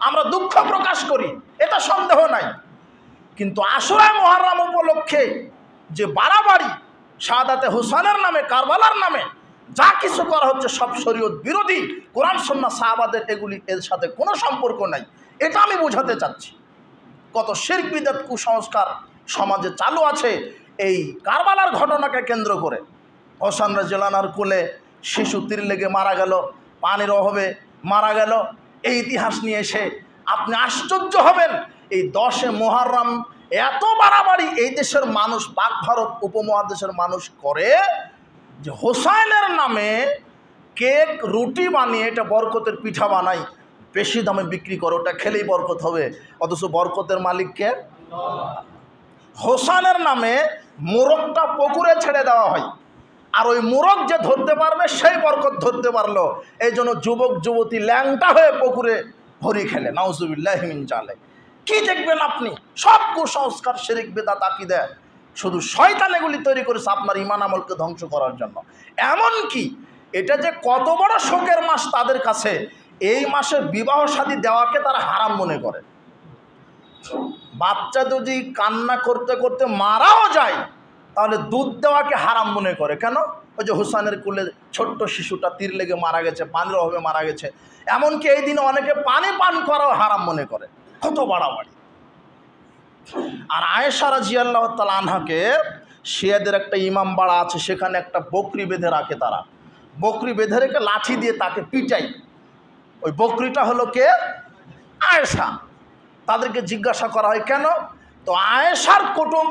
[SPEAKER 1] আমরা দুঃখ প্রকাশ করি, এটা সন্দেহ নাই। কিন্তু আশুরা মুহররম উপলক্ষে যে বাড়াবাড়ি শাহাদাতে হুসাইনের নামে, কারবালার নামে যা কিছু করা হচ্ছে সব শরীয়ত বিরোধী, কোরআন সুন্নাহ সাহাবাদের এগুলি এর সাথে কোনো সম্পর্ক নাই, এটা আমি বোঝাতে চাচ্ছি। কত শিরক বিদআত কুসংস্কার সমাজে চালু আছে এই কারবালার ঘটনাকে কেন্দ্র করে। হোসেন রাদিয়াল্লাহু আনহুর কোলে শিশু তীর লেগে মারা গেল, পানির অভাবে মারা গেল, এই ইতিহাস নিয়ে এসে আপনি আশ্চর্য হবেন। এই 10 মুহররম এত বাড়াবাড়ি এই দেশের মানুষ, পাক ভারত উপমহাদেশের মানুষ করে যে হোসাইনের নামে কেক রুটি বানিয়ে এটা বরকতের পিঠা বানায়, বেশি দামে বিক্রি করে, ওটা খেলেই বরকত হবে, অথচ বরকতের মালিককে। হোসাইনের নামে মোরগটা পুকুরে ছেড়ে দেওয়া হয়, আর ওই মোরগ যে ধরতে পারবে সেই বরকত ধরতে পারলো, এই জন্য যুবক যুবতী ল্যাংটা হয়ে পুকুরে হরি খেলে, নাউজুবিল্লাহি মিন জালিক। কি দেখবেন আপনি? সব কুসংস্কার, শিরক বিদআত আকীদা, শুধু শয়তান এগুলি তৈরি করেছে আপনার ঈমান আমলকে ধ্বংস করার জন্য। এমন কি এটা যে কত বড় শোকের মাস তাদের কাছে, এই মাসে বিবাহ শাদী দেওয়াকে তারা হারাম মনে করে। বাচ্চা যদি কান্না করতে করতে মারাও যায় তাহলে দুধ দেওয়াকে হারাম মনে করে। কেন? ওই যে হুসাইনের কোলে ছোট্ট শিশুটা তীর লেগে মারা গেছে, পানির অভাবে মারা গেছে, এমনকি এই দিনে অনেকে পানি পান করাও হারাম মনে করে। কত বাড়াবাড়ি। আর আয়েশা রাদিয়াল্লাহু তাআলা আনহাকে শিয়াদের একটা ইমাম বাড়া আছে, সেখানে একটা বকরি বেঁধে রাখে, তারা বকরি বেঁধে রেখে লাঠি দিয়ে তাকে পিটাই। ওই বকরিটা হলো কে? আয়েশা। তাদেরকে জিজ্ঞাসা করা হয় কেন? তো আয়েশার কুটুম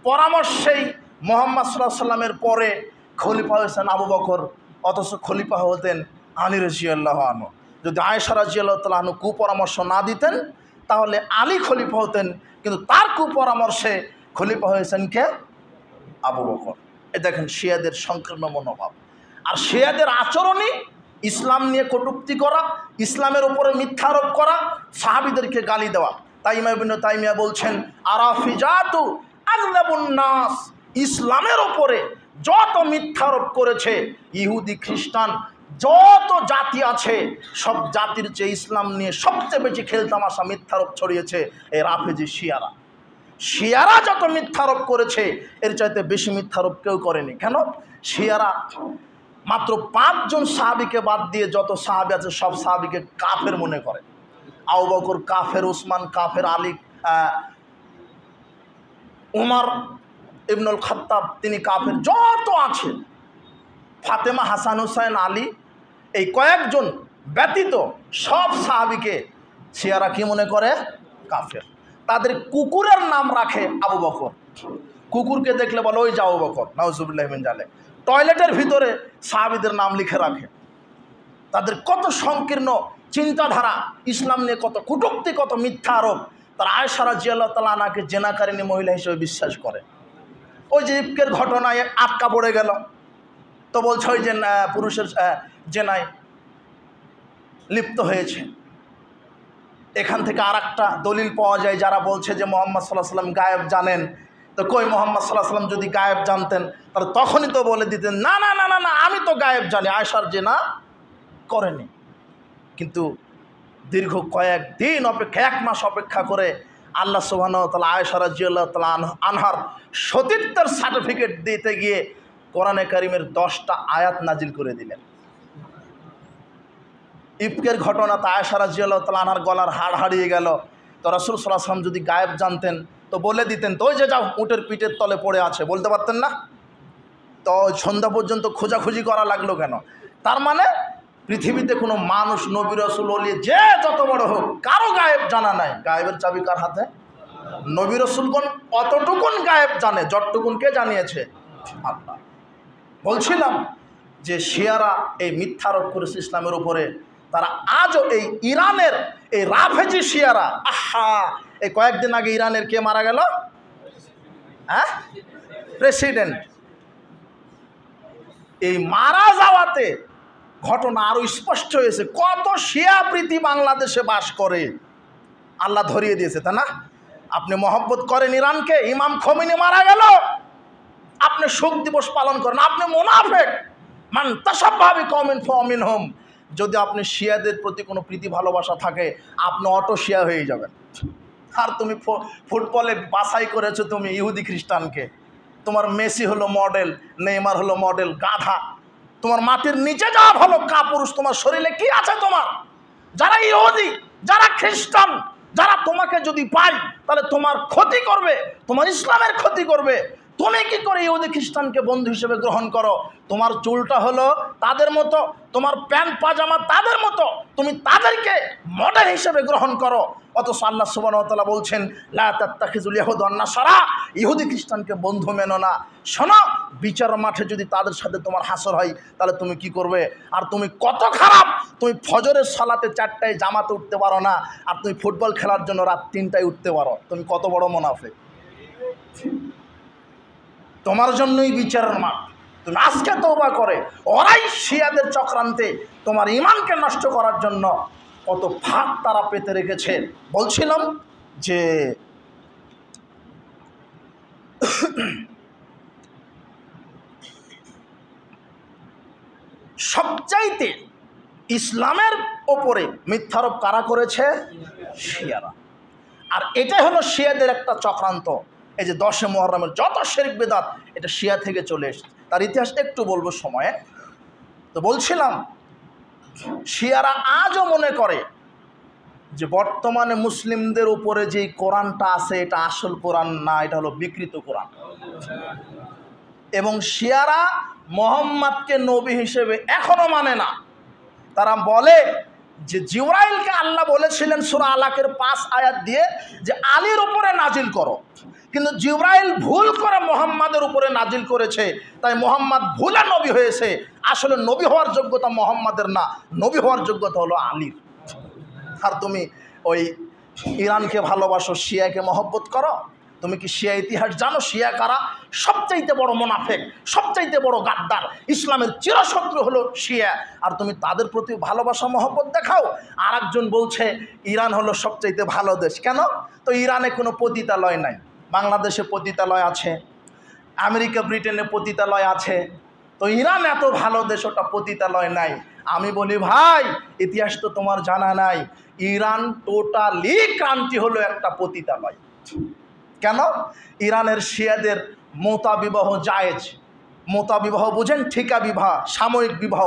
[SPEAKER 1] পরামর্শেই মুহাম্মদ সাল্লাল্লাহু আলাইহি সাল্লামের পরে খলিফা হয়েছেন আবু বকর, অথচ খলিফা হতেন আলী রাদিয়াল্লাহু আনহু। যদি আয়েশা রাদিয়াল্লাহু তাআলা আনহু কুপরামর্শ না দিতেন তাহলে আলী খলিফা হতেন, কিন্তু তার কুপরামর্শে খলিফা হয়েছেন কে? আবু বকর। এ দেখেন শিয়াদের সংকীর্ণ মনোভাব। আর শিয়াদের আচরণই ইসলাম নিয়ে কটূক্তি করা, ইসলামের উপরে মিথ্যা আরোপ করা, সাহাবীদেরকে গালি দেওয়া। তাইমা ইবনে তাইমিয়া বলছেন, আরাফিজাতু আগলাবুন নাস, ইসলামের উপরে যত মিথ্যা আরোপ করেছে ইহুদি খ্রিস্টান যত জাতি আছে সব জাতির চেয়ে ইসলাম নিয়ে সবচেয়ে বেশি খেলতামাশা মিথ্যারোপ ছড়িয়েছে এই রাফেজি শিয়ারা। শিয়ারা যত মিথ্যারোপ করেছে এর চাইতে বেশি মিথ্যারোপ কেউ করেনি। কেন? শিয়ারা মাত্র 5 জন সাহাবীকে বাদ দিয়ে যত সাহাবী আছে সব সাহাবীকে কাফের মনে করে। আবু বকর কাফের, উসমান কাফের, আলী, উমর ইবনুল খাত্তাব তিনি কাফের, যত আছে ফাতেমা, হাসান, হুসাইন, আলী, এই কয়েকজন ব্যতীত সব সাহাবীকে শিয়ারা কি মনে করে? কাফের। তাদের কুকুরের নাম রাখে আবু বকর। কুকুরকে দেখলে বলে ওই যে আবু বকর, নাউজুবিল্লাহি মিন জালিক। টয়লেটের ভিতরে সাহাবীদের নাম লিখে রাখে। তাদের কত সংকীর্ণ চিন্তাধারা, ইসলাম নিয়ে কত কটূক্তি, কত মিথ্যা আরোপ। তারা আয়েশা রাদিয়াল্লাহু তাআলা আনহাকে জেনাকারিনী মহিলা হিসেবে বিশ্বাস করে। ওই যে ইফকের ঘটনায় আটকা পড়ে গেল, তো বলছে ওই যে পুরুষের জেনায় লিপ্ত হয়েছে। এখান থেকে আর একটা দলিল পাওয়া যায়, যারা বলছে যে মুহাম্মদ সাল্লাল্লাহু আলাইহি ওয়াসাল্লাম গায়েব জানেন। তো কই মুহাম্মদ সাল্লাল্লাহু আলাইহি ওয়াসাল্লাম যদি গায়েব জানতেন তাহলে তখনই তো বলে দিতেন, না না না না না আমি তো গায়েব জানি, আয়েশার জেনা করেনি। কিন্তু দীর্ঘ কয়েকদিন অপেক্ষা, 1 মাস অপেক্ষা করে আল্লাহ সুবহানাহু ওয়া তাআলা আয়েশা রাদিয়াল্লাহু তাআলা আনহার সতীত্বের সার্টিফিকেট দিতে গিয়ে কোরআনে কারিমের 10টা আয়াত নাজিল করে দিলেন। ইফকের ঘটনাতে আয়েশা রাদিয়াল্লাহু তাআলা আনহার গলার হাড় হারিয়ে গেল। তো রাসূল সাল্লাল্লাহু আলাইহি ওয়াসাল্লাম যদি গায়েব জানতেন তো বলে দিতেন, তো ওই যে যাও উটের পিঠের তলে পড়ে আছে, বলতে পারতেন না? তো সন্ধ্যা পর্যন্ত খোঁজাখুঁজি করা লাগলো কেন? তার মানে পৃথিবীতে কোনো মানুষ, নবী, রাসূল, ওলি যে যত বড় হোক, কারো গায়েব জানা নাই। গায়েবের চাবি কার হাতে? নবী রাসূলগণ অতটুকুন গায়েব জানে যতটুকুন কে জানিয়েছে? আল্লাহ। বলছিলাম যে শিয়ারা এই মিথ্যারোপ করেছে ইসলামের উপরে। তারা আজও এই ইরানের এই রাফেজি শিয়ারা, আহা, এই কয়েকদিন আগে ইরানের কে মারা গেল? প্রেসিডেন্ট। এই মারা যাওয়াতে ঘটনা আরো স্পষ্ট হয়েছে কত শিয়া প্রীতি বাংলাদেশে বাস করে। আল্লাহ ধরিয়ে দিয়েছে, তা না? আপনি মহব্বত করেন ইরানকে, ইমাম খোমেনি মারা গেল, আপনি শোক দিবস পালন করেন, আপনি মুনাফিক। মান তাশাব্বাহা বিকওমিন ফাহুয়া মিনহুম। যদি আপনি শিয়াদের প্রতি কোনো প্রীতি ভালোবাসা থাকে আপনি অটো শিয়া হয়ে যাবেন। আর তুমি ফুটবলে বাছাই করেছো তুমি ইহুদি খ্রিস্টানকে। তোমার মেসি হলো মডেল, নেইমার হলো মডেল, গাধা। তোমার মাটির নিচে যাওয়া ভালো কাপুরুষ। তোমার শরীরে কি আছে তোমার? যারা ইহুদি, যারা খ্রিস্টান, যারা তোমাকে যদি পায় তাহলে তোমার ক্ষতি করবে, তোমার ইসলামের ক্ষতি করবে। তুমি কি করে ইহুদি খ্রিস্টানকে বন্ধু হিসেবে গ্রহণ করো? তোমার চুলটা হলো তাদের মতো, তোমার প্যান্ট পাজামা তাদের মতো, তুমি তাদেরকে মডেল হিসেবে গ্রহণ করো। অথচ আল্লাহ সুবহানাহু ওয়া তাআলা বলছেন লা তাত্তাখিজুল ইয়াহুদ ওয়ান নাসারা, ইহুদি খ্রিস্টানকে বন্ধু মেনো না। শোনো, বিচার মাঠে যদি তাদের সাথে তোমার হাসর হয় তাহলে তুমি কি করবে? আর তুমি কত খারাপ! তুমি ফজরের সালাতে 4টায় জামাতে উঠতে পারো না, আর তুমি ফুটবল খেলার জন্য রাত 3টায় উঠতে পারো। তুমি কত বড় মুনাফিক! তোমার জন্যই বিচারের মাঠ। তুমি আজকে তওবা করে, ওরাই শিয়াদের চক্রান্তে তোমার ঈমানকে নষ্ট করার জন্য কত ফাঁক তারা পেতে রেখেছে। বলছিলাম যে সবচাইতে ইসলামের ওপরে মিথ্যারোপ কারা করেছে? শিয়ারা। আর এটাই হলো শিয়াদের একটা চক্রান্ত। এই যে 10 মুহররমের যত শিরক বিদআত, এটা শিয়া থেকে চলে এসেছে। তার ইতিহাস একটু বলবো সময়ে। তো বলছিলাম, শিয়ারা আজও মনে করে যে বর্তমানে মুসলিমদের উপরে যে কোরআনটা আছে এটা আসল কোরআন না, এটা হলো বিকৃত কোরআন। এবং শিয়ারা মুহাম্মদকে নবী হিসেবে এখনো মানে না। তারা বলে যে জিবরাইলকে আল্লাহ বলেছিলেন সূরা আলাকের 5 আয়াত দিয়ে যে আলীর উপরে নাজিল করো, কিন্তু জিবরাইল ভুল করে মুহাম্মাদের উপরে নাজিল করেছে, তাই মুহাম্মদ ভুলে নবী হয়েছে। আসলে নবী হওয়ার যোগ্যতা মুহাম্মাদের না, নবী হওয়ার যোগ্যতা হলো আলীর। আর তুমি ওই ইরানকে ভালোবাসো, শিয়াকে মহব্বত করো। তুমি কি শিয়া ইতিহাস জানো? শিয়া কারা? সবচাইতে বড় মুনাফিক, সবচাইতে বড় গাদ্দার। ইসলামের চিরশত্রু হলো শিয়া, আর তুমি তাদের প্রতি ভালোবাসা মহব্বত দেখাও। আর একজন বলছে ইরান হলো সবচাইতে ভালো দেশ। কেন? তো ইরানে কোনো পতিতালয় নাই। বাংলাদেশে পতিতালয় আছে, আমেরিকা ব্রিটেনে পতিতালয় আছে, তো ইরান এত ভালো দেশ, ওটা পতিতালয় নাই। আমি বলি ভাই, ইতিহাস তো তোমার জানা নাই। ইরান টোটালি ক্রান্তি হলো একটা পতিতালয়। কেন? ইরানের শিয়াদের মোতা বিবাহ জায়েজ। মোতা বিবাহ বুঝেন? ঠিকা বিবাহ, সাময়িক বিবাহ।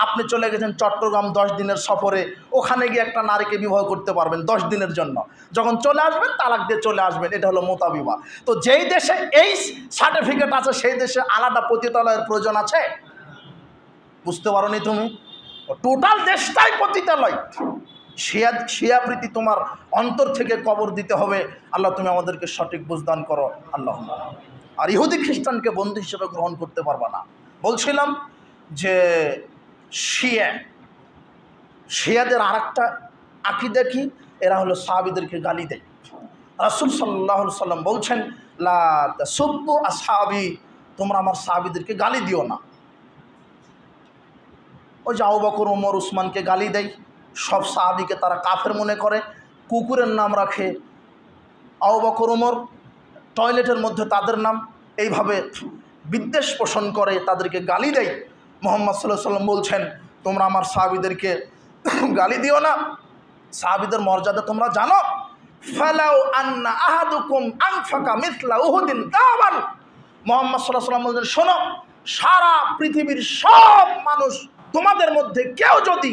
[SPEAKER 1] আপনি চলে গেছেন চট্টগ্রাম 10 দিনের সফরে, ওখানে গিয়ে একটা নারীকে বিবাহ করতে পারবেন 10 দিনের জন্য। যখন চলে আসবেন তালাক দিয়ে চলে আসবেন, এটা হলো মোতা বিবাহ। তো যেই দেশে এই সার্টিফিকেট আছে সেই দেশে আলাদা পতিতালয়ের প্রয়োজন আছে? বুঝতে পারোনি তুমি? টোটাল দেশটাই পতিতালয়। শিয়া প্রীতি তোমার অন্তর থেকে কবর দিতে হবে। আল্লাহ তুমি আমাদেরকে সঠিক বুঝদান করো, আল্লাহ। আর ইহুদি খ্রিস্টানকে বন্ধু হিসেবে গ্রহণ করতে পারবা না। বলছিলাম যে শিয়াদের আর একটা আকীদা কি? এরা হলো সাহাবীদেরকে গালি দেয়। রাসূল সাল্লাল্লাহু আলাইহি সাল্লাম বলছেন লা তাসুব্বু আসহাবি, তোমরা আমার সাহাবীদেরকে গালি দিও না। ওই যে আবু বকর, ওমর, উসমানকে গালি দেয়। সব সাহাবীকে তারা কাফের মনে করে, কুকুরের নাম রাখে। আবু বকর, ওমর, টয়লেটের মধ্যে তাদের নাম, এইভাবে বিদ্বেষ পোষণ করে, তাদেরকে গালি দেয়। মুহাম্মদ সাল্লাল্লাহু আলাইহি ওয়াসাল্লাম বলছেন তোমরা আমার সাহাবীদেরকে গালি দিও না। সাহাবীদের মর্যাদা তোমরা জানো? ফালাউ আন্না আহাদুকুম আনফাকা মিসলা উহুদিন দাওয়ান। মুহাম্মদ সাল্লাল্লাহু আলাইহি ওয়াসাল্লাম বলছেন শোনো, সারা পৃথিবীর সব মানুষ তোমাদের মধ্যে কেউ যদি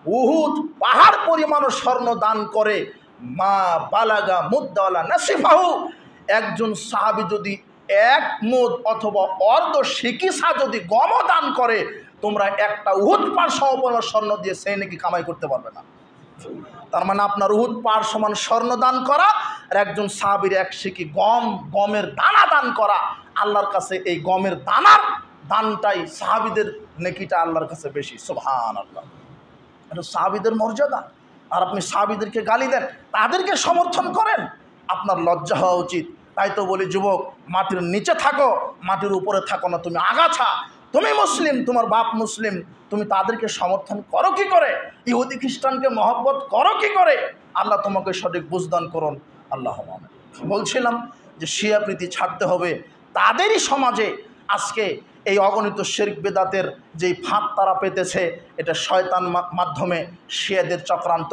[SPEAKER 1] উহুদ পাহাড় পরিমাণ স্বর্ণ দান করে, মা বালাগা মুদ্দাওয়ালা নাসিফাহু, একজন সাহাবী যদি 1 মুদ অথবা অর্ধ সিকিসা যদি গম দান করে, তোমরা একটা উহুদ পাহাড় সমপরিমাণ স্বর্ণ দিয়ে সেই নাকি কামাই করতে পারবে না। তার মানে আপনার উহুদ পাহাড় সমান স্বর্ণ দান করা আর একজন সাহাবীর 1 সিকি গমের দানা দান করা, আল্লাহর কাছে এই গমের দানার দানটাই সাহাবীদের নেকিটা আল্লাহর কাছে বেশি। সুবহানাল্লাহ। এটা সাহাবীদের মর্যাদা। আর আপনি সাহাবীদেরকে গালি দেন, তাদেরকে সমর্থন করেন, আপনার লজ্জা হওয়া উচিত। তাই তো বলি যুবক, মাটির নিচে থাকো, মাটির উপরে থাকো না। তুমি আগাছা, তুমি মুসলিম, তোমার বাপ মুসলিম, তুমি তাদেরকে সমর্থন করো কি করে? ইহুদি খ্রিস্টানকে মহব্বত করো কি করে? আল্লাহ তোমাকে সঠিক বুঝদান করুন, আল্লাহ। বলছিলাম যে শিয়া প্রীতি ছাড়তে হবে। তাদেরই সমাজে আজকে এই অগণিত শিরক বেদাতের যেই ফাঁদ তারা পেতেছে, এটা শয়তান মাধ্যমে শিয়াদের চক্রান্ত।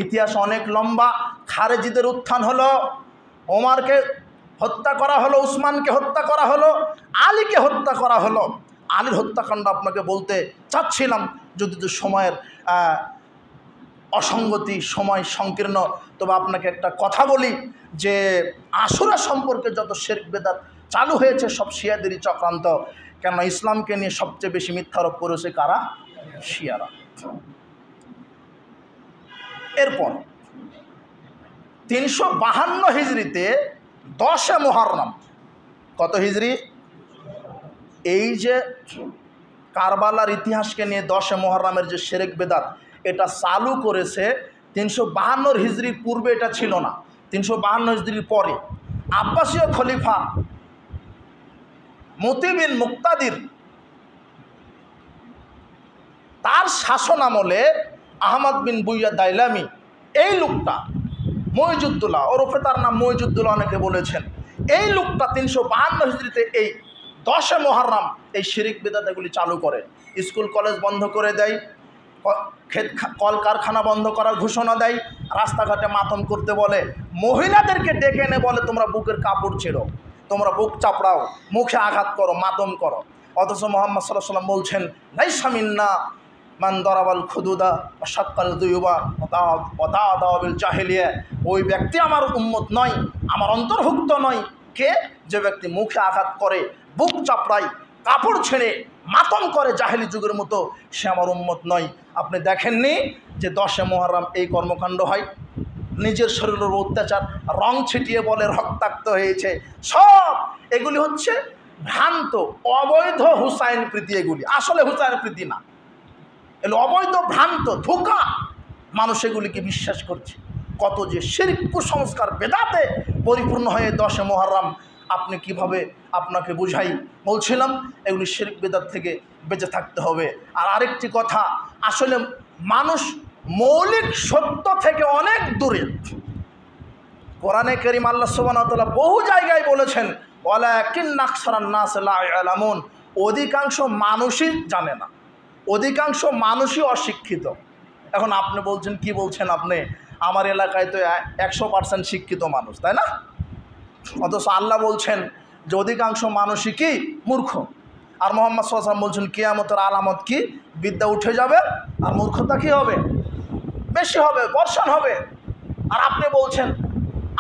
[SPEAKER 1] ইতিহাস অনেক লম্বা। খারেজিদের উত্থান হলো, ওমরকে হত্যা করা হলো, উসমানকে হত্যা করা হলো, আলীকে হত্যা করা হলো। আলীর হত্যাকাণ্ড আপনাকে বলতে চাচ্ছিলাম, যদি তো সময়ের অসঙ্গতি, সময় সংকীর্ণ, তবে আপনাকে একটা কথা বলি যে আশুরা সম্পর্কে যত শিরক বেদাত চালু হয়েছে সব শিয়াদেরই চক্রান্ত। কেন ইসলামকে নিয়ে সবচেয়ে বেশি মিথ্যারোপ করেছে কারা? শিয়ারা। এরপর 352 হিজরিতে 10 মুহররম, কত হিজরি? এই যে কারবালার ইতিহাসকে নিয়ে 10 মুহররমের যে শিরক বেদাত, এটা চালু করেছে 352 হিজরির পূর্বে এটা ছিল না, 352 হিজরির পরে আব্বাসীয় খলিফা মতি বিন মুক্তাদির তার শাসন আমলে আহমদ বিন বুইয়া দাইলামি, এই লোকটা মইজুদ্দৌলা, ওরফে তার নাম মইজুদ্দৌলা অনেকে বলেছেন, এই লোকটা 352 হিজরিতে এই 10 মুহররম এই শিরক বিদআত এগুলি চালু করে। স্কুল কলেজ বন্ধ করে দেয়, কলকারখানা বন্ধ করার ঘোষণা দেয়, রাস্তাঘাটে মাতম করতে বলে, মহিলাদেরকে ডেকে এনে বলে তোমরা বুকের কাপড় ছেড়ো, তোমরা বুক চাপড়াও, মুখে আঘাত করো, মাতম করো। অথচ মুহাম্মদ সাল্লাল্লাহু আলাইহি ওয়াসাল্লাম বলছেন লাইসা মিন্না মান দারাবাল খুদুদা ওয়া শাক্কাল দুয়ুবা ওয়া দাআ বিল জাহিলিয়া, ওই ব্যক্তি আমার উম্মত নয়, আমার অন্তর্ভুক্ত নয়। কে? যে ব্যক্তি মুখে আঘাত করে, বুক চাপড়ায়, কাপড় ছেড়ে মাতম করে জাহেলি যুগের মতো, সে আমার উম্মত নয়। আপনি দেখেননি যে 10 মুহররম এই কর্মকাণ্ড হয়? নিজের শরীরের অত্যাচার, রং ছিটিয়ে বলে রক্তাক্ত হয়েছে, সব এগুলি হচ্ছে ভ্রান্ত অবৈধ হুসাইন প্রীতি। এগুলি আসলে হুসাইন প্রীতি না, এগুলো অবৈধ ভ্রান্ত ধোঁকা। মানুষ এগুলিকে বিশ্বাস করছে। কত যে শিরক কুসংস্কার বেদাতে পরিপূর্ণ হয়ে 10 মুহররম, আপনি কিভাবে আপনাকে বুঝাই? বলছিলাম এগুলি শিরক বেদাত থেকে বেঁচে থাকতে হবে। আর আরেকটি কথা, আসলে মানুষ মৌলিক সত্য থেকে অনেক দূরে। কোরআনে কারীম আল্লাহ সুবহানাহু ওয়া তাআলা বহু জায়গায় বলেছেন ওয়ালাকিন্না আকসারান নাস লা ইয়ালামুন, অধিকাংশ মানুষই জানে না, অধিকাংশ মানুষই অশিক্ষিত। এখন আপনি বলছেন, কি বলছেন আপনি? আমার এলাকায় তো 100% শিক্ষিত মানুষ, তাই না? অথচ আল্লাহ বলছেন যে অধিকাংশ মানুষই কি? মূর্খ। আর মুহাম্মদ সাল্লাল্লাহু আলাইহি ওয়াসাল্লাম বলছেন কিয়ামতের আলামত কি? বিদ্যা উঠে যাবে আর মূর্খতা কি হবে? বেশি হবে, বর্ষণ হবে। আর আপনি বলছেন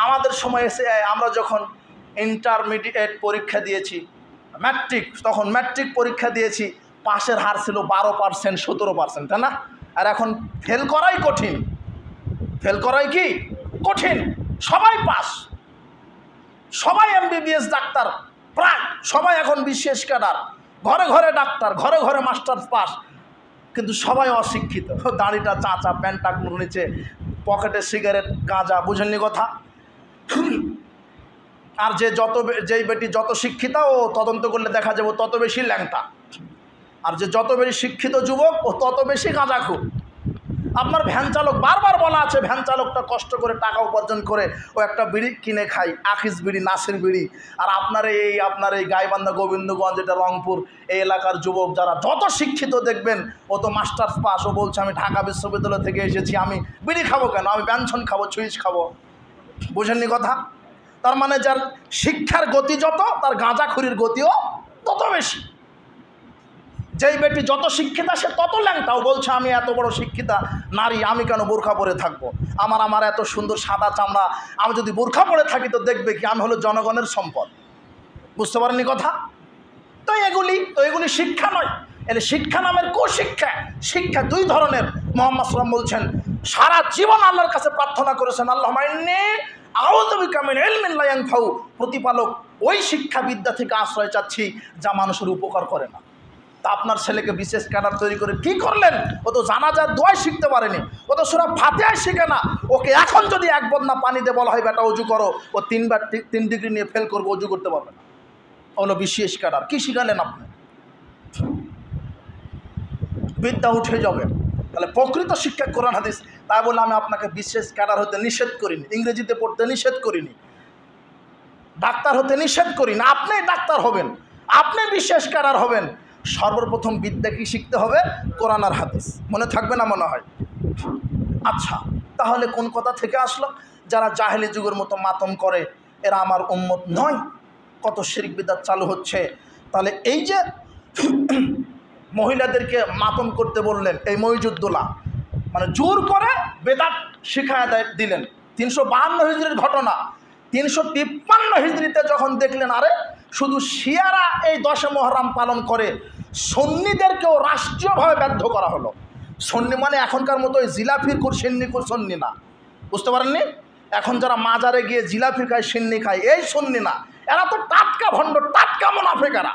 [SPEAKER 1] আমাদের সময় এসে, আমরা যখন ইন্টারমিডিয়েট পরীক্ষা দিয়েছি, ম্যাট্রিক, তখন ম্যাট্রিক পরীক্ষা দিয়েছি, পাশের হার ছিল 12%, 17%, তাই না? আর এখন ফেল করাই কঠিন, ফেল করাই কি কঠিন। সবাই পাস, সবাই এমবিবিএস ডাক্তার, প্রায় সবাই এখন বিশেষ ক্যাডার, ঘরে ঘরে ডাক্তার, ঘরে ঘরে মাস্টার্স পাস, কিন্তু সবাই অশিক্ষিত। দাড়িটা চাচা, প্যান্ট টাকনুর নিচে, পকেটে সিগারেট, গাঁজা, বুঝেননি কথা? আর যেই বেটি যত শিক্ষিতা, ও তদন্ত করলে দেখা যাবে তত বেশি ল্যাংটা। আর যে যত বেশি শিক্ষিত যুবক, ও তত বেশি গাঁজাখোর। আপনার ভ্যান চালক, বারবার বলা আছে, ভ্যান চালকটা কষ্ট করে টাকা উপার্জন করে ও একটা বিড়ি কিনে খায়, আখিস বিড়ি, নাসির বিড়ি। আর আপনার এই গাইবান্ধা, গোবিন্দগঞ্জ, এটা রংপুর, এই এলাকার যুবক যারা যত শিক্ষিত দেখবেন, ও তো মাস্টার্স পাস, ও বলছে আমি ঢাকা বিশ্ববিদ্যালয় থেকে এসেছি, আমি বিড়ি খাবো কেন, আমি ব্যঞ্জন খাবো, সুইচ খাবো। বুঝেননি কথা? তার মানে যার শিক্ষার গতি যত, তার গাঁজাখুরির গতিও তত বেশি। যেই বেটি যত শিক্ষিতা, সে তত ল্যাংটাও। বলছে আমি এত বড় শিক্ষিতা নারী, আমি কেন বোরখা পরে থাকবো? আমার এত সুন্দর সাদা চামড়া, আমি যদি বোরখা পরে থাকি তো দেখবে কি, আমি হলো জনগণের সম্পদ। বুঝতে পারেননি কথা? তো এগুলি শিক্ষা নয়, এলে শিক্ষা নামের কুশিক্ষা। শিক্ষা দুই ধরনের। মুহাম্মদ সাল্লাল্লাহু আলাইহি ওয়াসাল্লাম বলছেন, সারা জীবন আল্লাহর কাছে প্রার্থনা করেছেন, আল্লাহুম্মা ইন্নী আউযু বিকা মিন ইলমিন লা ইয়ানফাউ, প্রতিপালক ওই শিক্ষাবিদ্যা থেকে আশ্রয় চাচ্ছি যা মানুষের উপকার করে না। তা আপনার ছেলেকে বিশেষ ক্যাডার তৈরি করে কি করলেন? ও তো জানাজার দোয়াই শিখতে পারেনি, ও তো সূরা ফাতিহা শিখে না। ওকে এখন যদি এক বদনা পানিতে বলা হয় বেটা অজু করো, ও 3 ডিগ্রি নিয়ে ফেল করবে, অজু করতে পারবে না। হলো বিশেষ ক্যাডার। কি শিখালেন আপনি? বিদ্যা উঠে যাবে। তাহলে প্রকৃত শিক্ষা কোরআন হাদিস। তাই বলে আমি আপনাকে বিশেষ ক্যাডার হতে নিষেধ করিনি, ইংরেজিতে পড়তে নিষেধ করিনি, ডাক্তার হতে নিষেধ করিনি। আপনি ডাক্তার হবেন, আপনি বিশ্বাস করার হবেন, সর্বপ্রথম বিদ্যা কি শিখতে হবে? কোরআন আর হাদিস। মনে থাকবে না মনে হয়? আচ্ছা, তাহলে কোন কথা থেকে আসলো? যারা জাহেলি যুগের মতো মাতম করে এরা আমার উম্মত নয়। কত শিরক বিদআত চালু হচ্ছে। তাহলে এই যে মহিলাদেরকে মাতম করতে বললেন, এই মহিজুদ্দৌলা মানে জোর করে বেদাত শিখায় দিলেন। 352 হিজরির ঘটনা। 353 হিজরিতে যখন দেখলেন আরে শুধু শিয়ারা এই 10 মুহররম পালন করে, সুন্নিদেরকেও রাষ্ট্রীয়ভাবে বাধ্য করা হলো। সুন্নি মানে এখনকার মতো ওই জিলাফিরকুর সিন্নিকুর সুন্নি না, বুঝতে পারেননি? এখন যারা মাজারে গিয়ে জিলাফি খায়, সিন্নি খায়, এই সুন্নি না। এরা তো টাটকা ভণ্ড, টাটকা মুনাফিকেরা।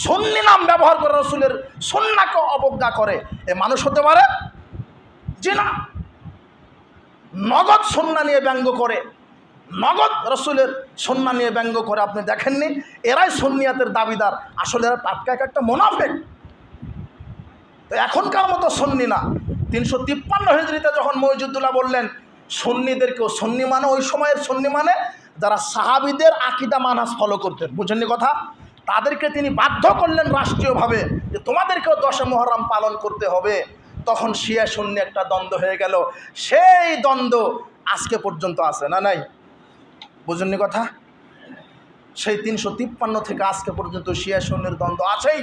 [SPEAKER 1] সুন্নি নাম ব্যবহার করে রসুলের সুন্নাহকে অবজ্ঞা করে। এ মানুষ হতে পারে? জি না। নগদ সুন্নাহ নিয়ে ব্যঙ্গ করে, নগদ রসুলের সুন্নাহ নিয়ে ব্যঙ্গ করে। আপনি দেখেননি? এরাই সুন্নিয়াতের দাবিদার। আসলে এরা টাটকা একটা মুনাফিক। তো এখনকার মতো সুন্নি না। 353 হিজরিতে যখন মহিজুদ্দৌলা বললেন সুন্নিদেরকেও, সুন্নি মানে ওই সময়ের সুন্নি মানে যারা সাহাবীদের আকীদা মানহাজ ফলো করতেন, বুঝেননি কথা? তাদেরকে তিনি বাধ্য করলেন রাষ্ট্রীয়ভাবে যে তোমাদেরকেও 10 মুহররম পালন করতে হবে। তখন শিয়া সুন্নি একটা দ্বন্দ্ব হয়ে গেল। সেই দ্বন্দ্ব আজকে পর্যন্ত আছে না নাই? বুঝেননি কথা? সেই 353 থেকে আজকে পর্যন্ত শিয়া সুন্নির দ্বন্দ্ব আছেই।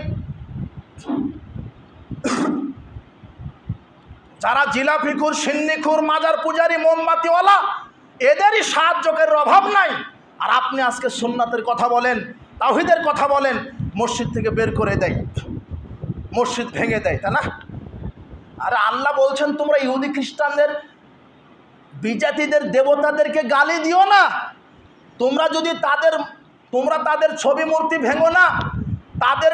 [SPEAKER 1] যারা জিলাফিখুর, সিন্নিখুর, মাজার পূজারি, মোমবাতিওয়ালা, এদেরই সাহায্যকের অভাব নাই। আর আপনি আজকে সুন্নাতের কথা বলেন, তাওহীদের কথা বলেন, মসজিদ থেকে বের করে দেয়, মসজিদ ভেঙে দেয়, তাই না? আরে আল্লাহ বলছেন তোমরা ইহুদি খ্রিস্টানদের, বিজাতিদের দেবতাদেরকে গালি দিও না। তোমরা যদি তাদের ছবি মূর্তি ভেঙো না, তাদের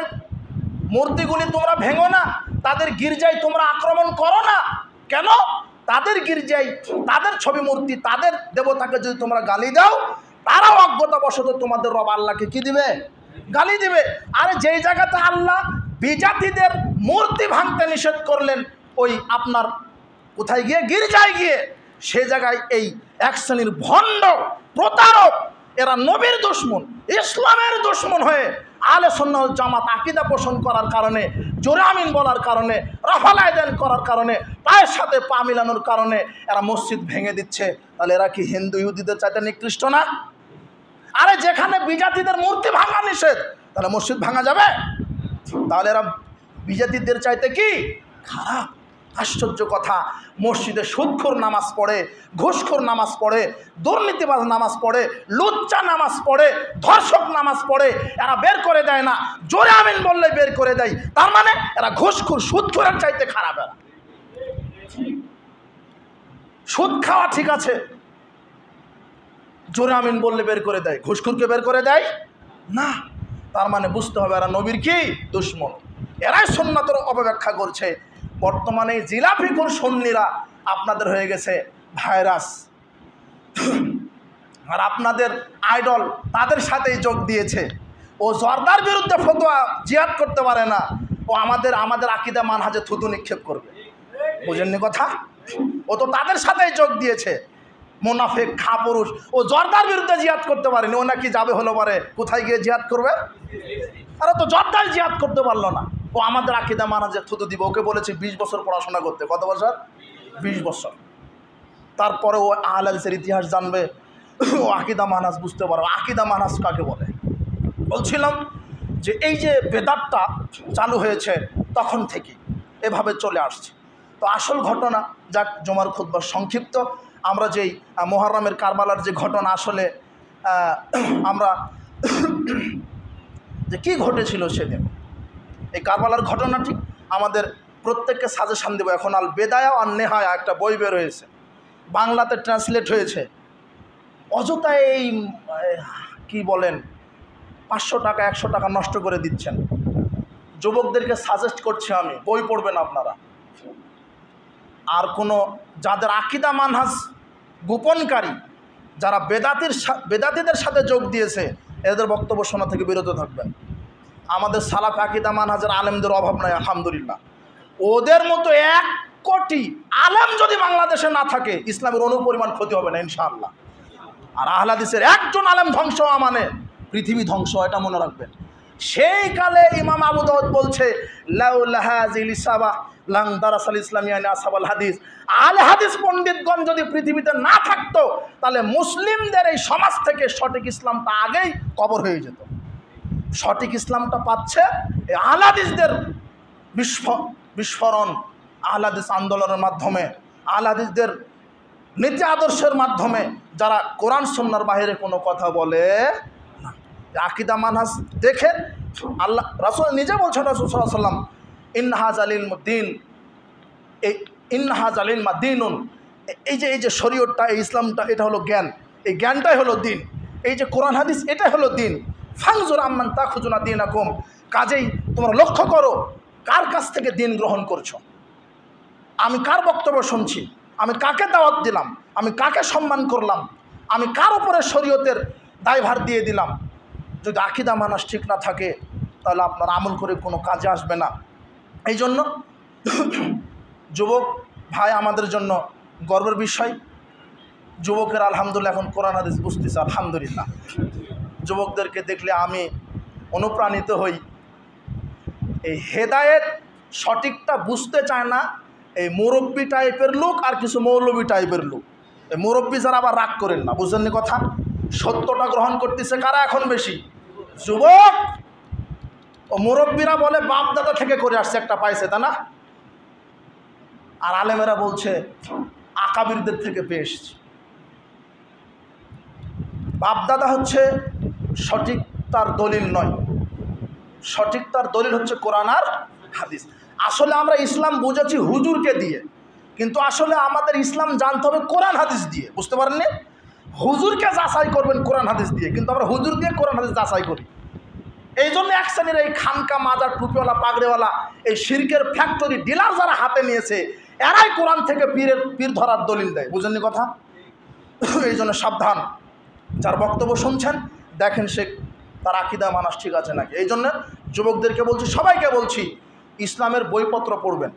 [SPEAKER 1] মূর্তিগুলি তোমরা ভেঙো না, তাদের গির্জায় তোমরা আক্রমণ করো না। কেন? তাদের গির্জায়, তাদের ছবি মূর্তি, তাদের দেবতাকে যদি তোমরা গালি দাও, তারাও অজ্ঞতাবশত তোমাদের রব আল্লাহকে কি দিবে? গালি দিবে। আরে যেই জায়গাতে আল্লাহ বিজাতিদের মূর্তি ভাঙতে নিষেধ করলেন, ওই আপনার কোথায় গিয়ে? গির্জায় গিয়ে। সে জায়গায় এই এক শ্রেণীর ভণ্ড প্রতারক, এরা নবীর দুশমন, ইসলামের দুশমন হয়ে আহলে সুন্নাহ ওয়াল জামাত আকীদা পোষণ করার কারণে, জোরে আমিন বলার কারণে, রাফাল আয়দান করার কারণে, পায়ের সাথে পা মিলানোর কারণে এরা মসজিদ ভেঙে দিচ্ছে। তাহলে এরা কি হিন্দু ইহুদিদের চাইতে নিকৃষ্ট না? আরে যেখানে বিজাতিদের মূর্তি ভাঙা নিষেধ, তাহলে মসজিদ ভাঙা যাবে? তাহলে এরা বিজাতিদের চাইতে কি খারাপ? আশ্চর্য কথা। মসজিদে সুদখোর নামাজ পড়ে, ঘুষখোর নামাজ পড়ে, দুর্নীতিবাজ নামাজ পড়ে, লুচ্চা নামাজ পড়ে, ধর্ষক নামাজ পড়ে, এরা বের করে দেয় না। জোরে আমিন বললে বের করে দেয়। তার মানে এরা ঘুষখোর, সুদখোরের চাইতে খারাপ। এরা সুদ খাওয়া ঠিক আছে, জোরে আমিন বললে বের করে দেয়, ঘুষখোরকে বের করে দেয় না। তার মানে বুঝতে হবে এরা নবীর কি দুশমন। এরাই সুন্নাতের অপব্যাখ্যা করছে। বর্তমানে জিলাফিখুর সুন্নিরা আপনাদের হয়ে গেছে ভাইরাস, আর আপনাদের আইডল তাদের সাথেই যোগ দিয়েছে। ও জর্দার বিরুদ্ধে ফতোয়া জিহাদ করতে পারে না, ও আমাদের আকীদা মানহাজে থুতু নিক্ষেপ করবে। বুঝেননি কথা? ও তো তাদের সাথেই যোগ দিয়েছে। মুনাফিক খাপুরুষ, ও জর্দার বিরুদ্ধে জিহাদ করতে পারেনি, ও নাকি যাবে হলো পারে কোথায় গিয়ে জিহাদ করবে? আরে তো জর্দার জিহাদ করতে পারলো না, ও আমাদের আকীদা মানহাজে থুতু দিব। ওকে বলেছে 20 বছর পড়াশোনা করতে। কত বছর? 20 বছর। তারপরে ও আহলে হাদিসের ইতিহাস জানবে, ও আকীদা মানহাজ বুঝতে পারবে। আকীদা মানহাজ কাকে বলে? বলছিলাম যে এই যে বেদাতটা চালু হয়েছে তখন থেকে এভাবে চলে আসছে। তো আসল ঘটনা, যাক জুমার খুতবা সংক্ষিপ্ত, আমরা যেই মুহররমের কারবালার যে ঘটনা, আসলে আমরা যে কি ঘটেছিল সেদিন, এই কারবালার ঘটনাটি আমাদের প্রত্যেককে সাজেশান দেবো। এখন আল বেদায়া আর নেহায়া একটা বই বের হয়েছে, বাংলাতে ট্রান্সলেট হয়েছে। অযথা এই কি বলেন 500 টাকা 100 টাকা নষ্ট করে দিচ্ছেন। যুবকদেরকে সাজেস্ট করছি আমি, বই পড়বেন আপনারা। আর কোনো যাদের আকীদা মানহাজ গোপনকারী, যারা বেদাতিদের সাথে যোগ দিয়েছে, এদের বক্তব্য শোনা থেকে বিরত থাকবেন। আমাদের সালাফ আকীদা মানহাজের আলেমদের অভাব নাই আলহামদুলিল্লাহ। ওদের মতো 1 কোটি আলেম যদি বাংলাদেশে না থাকে, ইসলামের অনুপরিমাণ ক্ষতি হবে না ইনশাআল্লাহ। আর আহলে হাদিসের একজন আলেম ধ্বংস হওয়া মানে পৃথিবী ধ্বংস, এটা মনে রাখবেন। সেই কালে ইমাম আবু দাউদ বলছে লাউলা হাযিল ইসাবা লাং দারাসাল ইসলামিয়ানি আসহাবুল হাদিস, আলে হাদিস পণ্ডিতগণ যদি পৃথিবীতে না থাকতো তাহলে মুসলিমদের এই সমাজ থেকে সঠিক ইসলামটা আগেই কবর হয়ে যেত। সঠিক ইসলামটা পাচ্ছে এই আলে হাদিসদের বিস্ফোরণ, আলে হাদিস আন্দোলনের মাধ্যমে, আলে হাদিসদের নীতি আদর্শের মাধ্যমে, যারা কোরআন সুন্নাহর বাইরে কোনো কথা বলে না। আকীদা মানহাজ দেখে আল্লাহ রাসূল নিজে বলছেন, রাসূল সাল্লাল্লাহু আলাইহি ওয়াসাল্লাম ইন্নাহা জালিল মাদিনুন, এই যে শরীয়তটা, এই ইসলামটা, এটা হলো জ্ঞান, এই জ্ঞানটাই হলো দিন, এই যে কোরআন হাদিস এটাই হলো দিন। ফানজুর আম্মান তাখুজুনা দীনাকুম, কাজেই তোমরা লক্ষ্য করো কার কাছ থেকে দিন গ্রহণ করছো, আমি কার বক্তব্য শুনছি, আমি কাকে দাওয়াত দিলাম, আমি কাকে সম্মান করলাম, আমি কার উপরে শরীয়তের দায়ভার দিয়ে দিলাম। যদি আকীদা মানহাজ ঠিক না থাকে তাহলে আপনার আমল করে কোনো কাজে আসবে না। এই জন্য যুবক ভাই আমাদের জন্য গর্বের বিষয়, যুবকের আলহামদুলিল্লাহ এখন কোরআন হাদিস বুঝতেছে, আলহামদুলিল্লাহ। যুবকদেরকে দেখলে আমি অনুপ্রাণিত হই। এই হেদায়েত সঠিকটা বুঝতে চায় না এই মুরব্বি টাইপের লোক আর কিছু মৌলবি টাইপের লোক। এই মুরব্বি যারা আবার রাগ করেন না, বুঝলেন কথা? সত্যটা গ্রহণ করতেছে কারা এখন বেশি? যুবক। ও মুরব্বিরা বলে বাপ দাদা থেকে করে আসছে, একটা পাইছে, তা না? আর আলেমেরা বলছে আকাবিরদের থেকে পেয়ে এসছে। বাপ দাদা হচ্ছে সঠিক তার দলিল নয়, সঠিক তার দলিল হচ্ছে কোরআন আর হাদিস। আসলে আমরা ইসলাম বুঝেছি হুজুরকে দিয়ে, কিন্তু আসলে আমাদের ইসলাম জানতে হবে কোরআন হাদিস দিয়ে, বুঝতে পারেননি? হুজুরকে যাচাই করবেন কোরআন হাদিস দিয়ে, কিন্তু আমরা হুজুর দিয়ে কোরআন হাদিস যাচাই করি। এই জন্য এক শ্রেণীর এই খানকা মাজার টুপিওয়ালা পাগড়িওয়ালা এই শিরকের ফ্যাক্টরি ডিলার যারা হাতে নিয়েছে, এরাই কোরআন থেকে পীর ধরার দলিল দেয়, বুঝেননি কথা? এই জন্য সাবধান, যার বক্তব্য শুনছেন দেখেন সে তার আকীদা মানহাজ ঠিক আছে নাকি। এই জন্য যুবকদেরকে বলছি, সবাইকে বলছি, ইসলামের বইপত্র পড়বেন।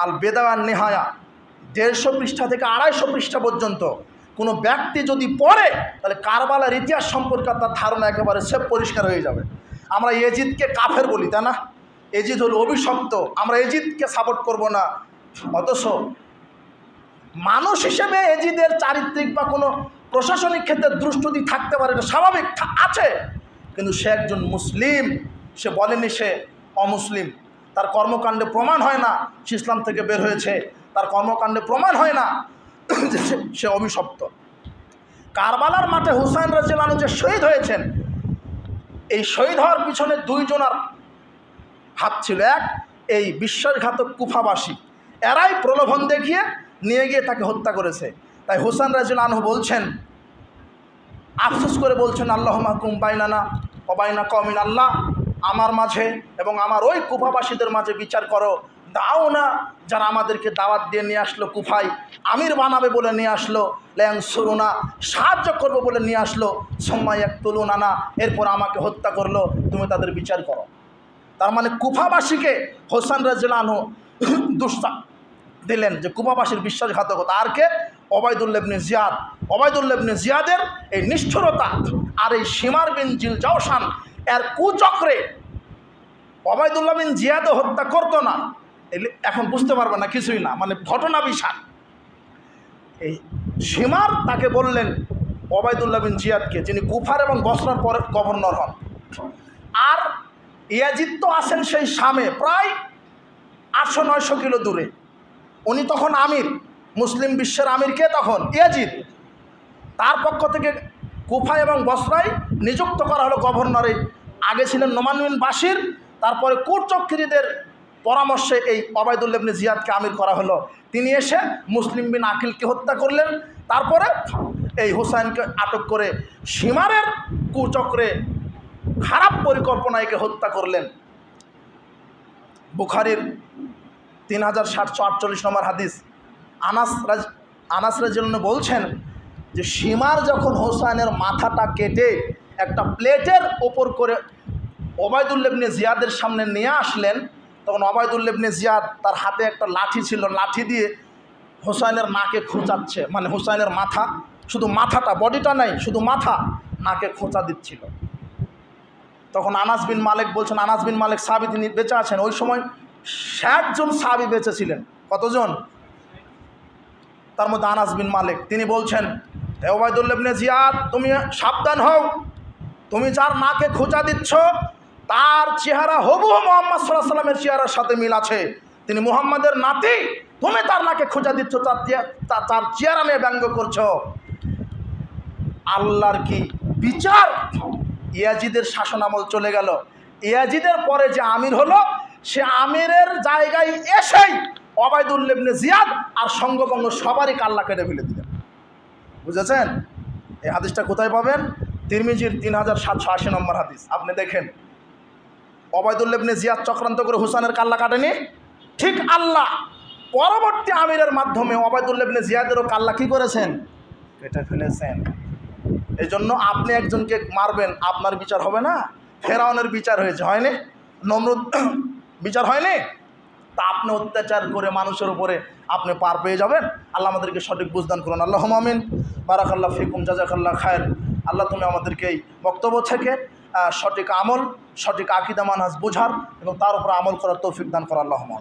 [SPEAKER 1] আল বেদা আর নেহায়া 150 পৃষ্ঠা থেকে 250 পৃষ্ঠা পর্যন্ত কোনো ব্যক্তি যদি পড়ে তাহলে কারবালার ইতিহাস সম্পর্কে তার ধারণা একেবারে সব পরিষ্কার হয়ে যাবে। আমরা এজিদকে কাফের বলি, তাই না? এজিদ হলো অভিশপ্ত, আমরা এজিদকে সাপোর্ট করব না। অথচ মানুষ হিসেবে এজিদের চারিত্রিক বা কোনো প্রশাসনিক ক্ষেত্রে দুষ্টুতি থাকতে পারে, এটা স্বাভাবিক আছে, কিন্তু সে একজন মুসলিম। সে বলেনি সে অমুসলিম, তার কর্মকাণ্ডে প্রমাণ হয় না সে ইসলাম থেকে বের হয়েছে, তার কর্মকাণ্ডে প্রমাণ হয় না যে সে অভিশপ্ত। কারবালার মাঠে হুসাইন রাদিয়াল্লাহু আনহু যে শহীদ হয়েছেন, এই শহীদ হওয়ার পিছনে 2 জনের হাত ছিল। এক, এই বিশ্বাসঘাতক কুফাবাসী, এরাই প্রলোভন দেখিয়ে নিয়ে গিয়ে তাকে হত্যা করেছে। তাই হুসাইন রাদিয়াল্লাহু আনহু বলছেন, আফসোস করে বলছেন, আল্লাহুম্মা হুকুম বাইনানা ওয়া বাইনা কওমিন, আল্লাহ আমার মাঝে এবং আমার ওই কুফাবাসীদের মাঝে বিচার করো। দাও না যারা আমাদেরকে দাওয়াত দিয়ে নিয়ে আসলো কুফায়, আমির বানাবে বলে নিয়ে আসলো, লায়ানসুরুনা সাহায্য করবো বলে নিয়ে আসলো, সুম্মা ইয়াকতুলুনানা এরপর আমাকে হত্যা করলো, তুমি তাদের বিচার করো। তার মানে কুফাবাসীকে হুসাইন রাদিয়াল্লাহু আনহু দুষ্টা দিলেন যে কুফাবাসীর বিশ্বাসঘাতকতা। আর কে? ওবায়দুল্লাহ ইবনে জিয়াদ। ওবায়দুল্লাহ ইবনে জিয়াদের এই নিষ্ঠুরতা আর এই শিমার বিন জিলজাওশান এর কুচক্রে ওবায়দুল্লাহ বিন জিয়াদও হত্যা করতো না। এখন বুঝতে পারবে না, কিছুই না, মানে ঘটনা বিশাল। এই শিমার তাকে বললেন ওবায়দুল্লাহ বিন জিয়াদকে, যিনি কুফার এবং বসরার পরে গভর্নর হন। আর ইয়াজিদ তো আসেন সেই শামে, প্রায় 800-900 কিলো দূরে। উনি তখন আমির, মুসলিম বিশ্বের আমির কে তখন? ইয়াজিদ। তার পক্ষ থেকে কুফা এবং বসরায় নিযুক্ত করা হলো গভর্নরে। আগে ছিলেন নোমান বিন বাশির, তারপরে কুচক্রীদের পরামর্শে এই ওবায়দুল্লাহ ইবনে জিয়াদকে আমির করা হলো। তিনি এসে মুসলিম বিন আকিলকে হত্যা করলেন, তারপরে এই হুসাইনকে আটক করে শিমারের কুচক্রে খারাপ পরিকল্পনায় একে হত্যা করলেন। বুখারীর 3748 নম্বর হাদিস, আনাস রাদিয়াল্লাহু বলছেন যে শিমার যখন হুসাইনের মাথাটা কেটে একটা প্লেটের ওপর করে ওবায়দুল্লাহ ইবনে জিয়াদের সামনে নিয়ে আসলেন, তখন ওবায়দুল্লাহ ইবনে জিয়াদ তার হাতে একটা লাঠি ছিল, লাঠি দিয়ে হুসাইনের নাকে খোঁচাচ্ছে, মানে হুসাইনের মাথা, শুধু মাথাটা, বডিটা নাই, শুধু মাথা নাকে খোঁচা দিচ্ছিল। তখন আনাস বিন মালিক বলছেন, আনাস বিন মালিক সাহাবী, তিনি বেঁচে আছেন। ওই সময় ৬০ জন সাহাবী বেঁচে ছিলেন। কতজন? তার মধ্যে আনাস বিন মালিক, তিনি বলছেন, হে ওবায়দুল্লাহ ইবনে জিয়াদ, তুমি সাবধান হও, তুমি যার নাকে খোঁচা দিচ্ছ তার চেহারা হুবহু মুহাম্মদ সাল্লাল্লাহু আলাইহি ওয়াসাল্লামের চেহারার সাথে মিল আছে। তিনি মুহাম্মাদের নাতি, তুমি তার নাকে খোঁচা দিচ্ছ, তার চেহারা নিয়ে ব্যঙ্গ করছো। আল্লাহর কি বিচার! ইয়াজিদের শাসন আমল চলে গেল। ইয়াজিদের পরে যে আমির হলো, সে আমিরের জায়গায় এসেই ওবায়দুল্লাহ ইবনে জিয়াদ আর সঙ্গবঙ্গ সবারই কাল্লা কেটে ফেলে দিলেন। বুঝেছেন? এই হাদিসটা কোথায় পাবেন? তিরমিজির 3780 নম্বর হাদিস। আপনি দেখেন, ওবায়দুল্লাহ ইবনে জিয়াদ চক্রান্ত করে হুসাইনের কাল্লা কাটেনি, ঠিক আল্লাহ পরবর্তী আমিরের মাধ্যমে ওবায়দুল্লাহ ইবনে জিয়াদেরও কাল্লা কি করেছেন? কেটে ফেলেছেন। এই জন্য আপনি একজনকে মারবেন, আপনার বিচার হবে না? ফেরাউনের বিচার হয়েছে, হয়নি? নমরুদ বিচার হয়নি? তা আপনি অত্যাচার করে মানুষের উপরে আপনি পার পেয়ে যাবেন। আল্লাহ আমাদেরকে সঠিক বুঝদান করুন। আল্লাহুম্মা আমিন। বারাকাল্লাহু ফিকুম, জাযাকাল্লাহু খায়র। আল্লাহ তুমি আমাদেরকে এই বক্তব্য থেকে সঠিক আমল, সঠিক আকীদা মানহাজ বোঝার এবং তার উপর আমল করার তৌফিক দান করো। আল্লাহুম্মা।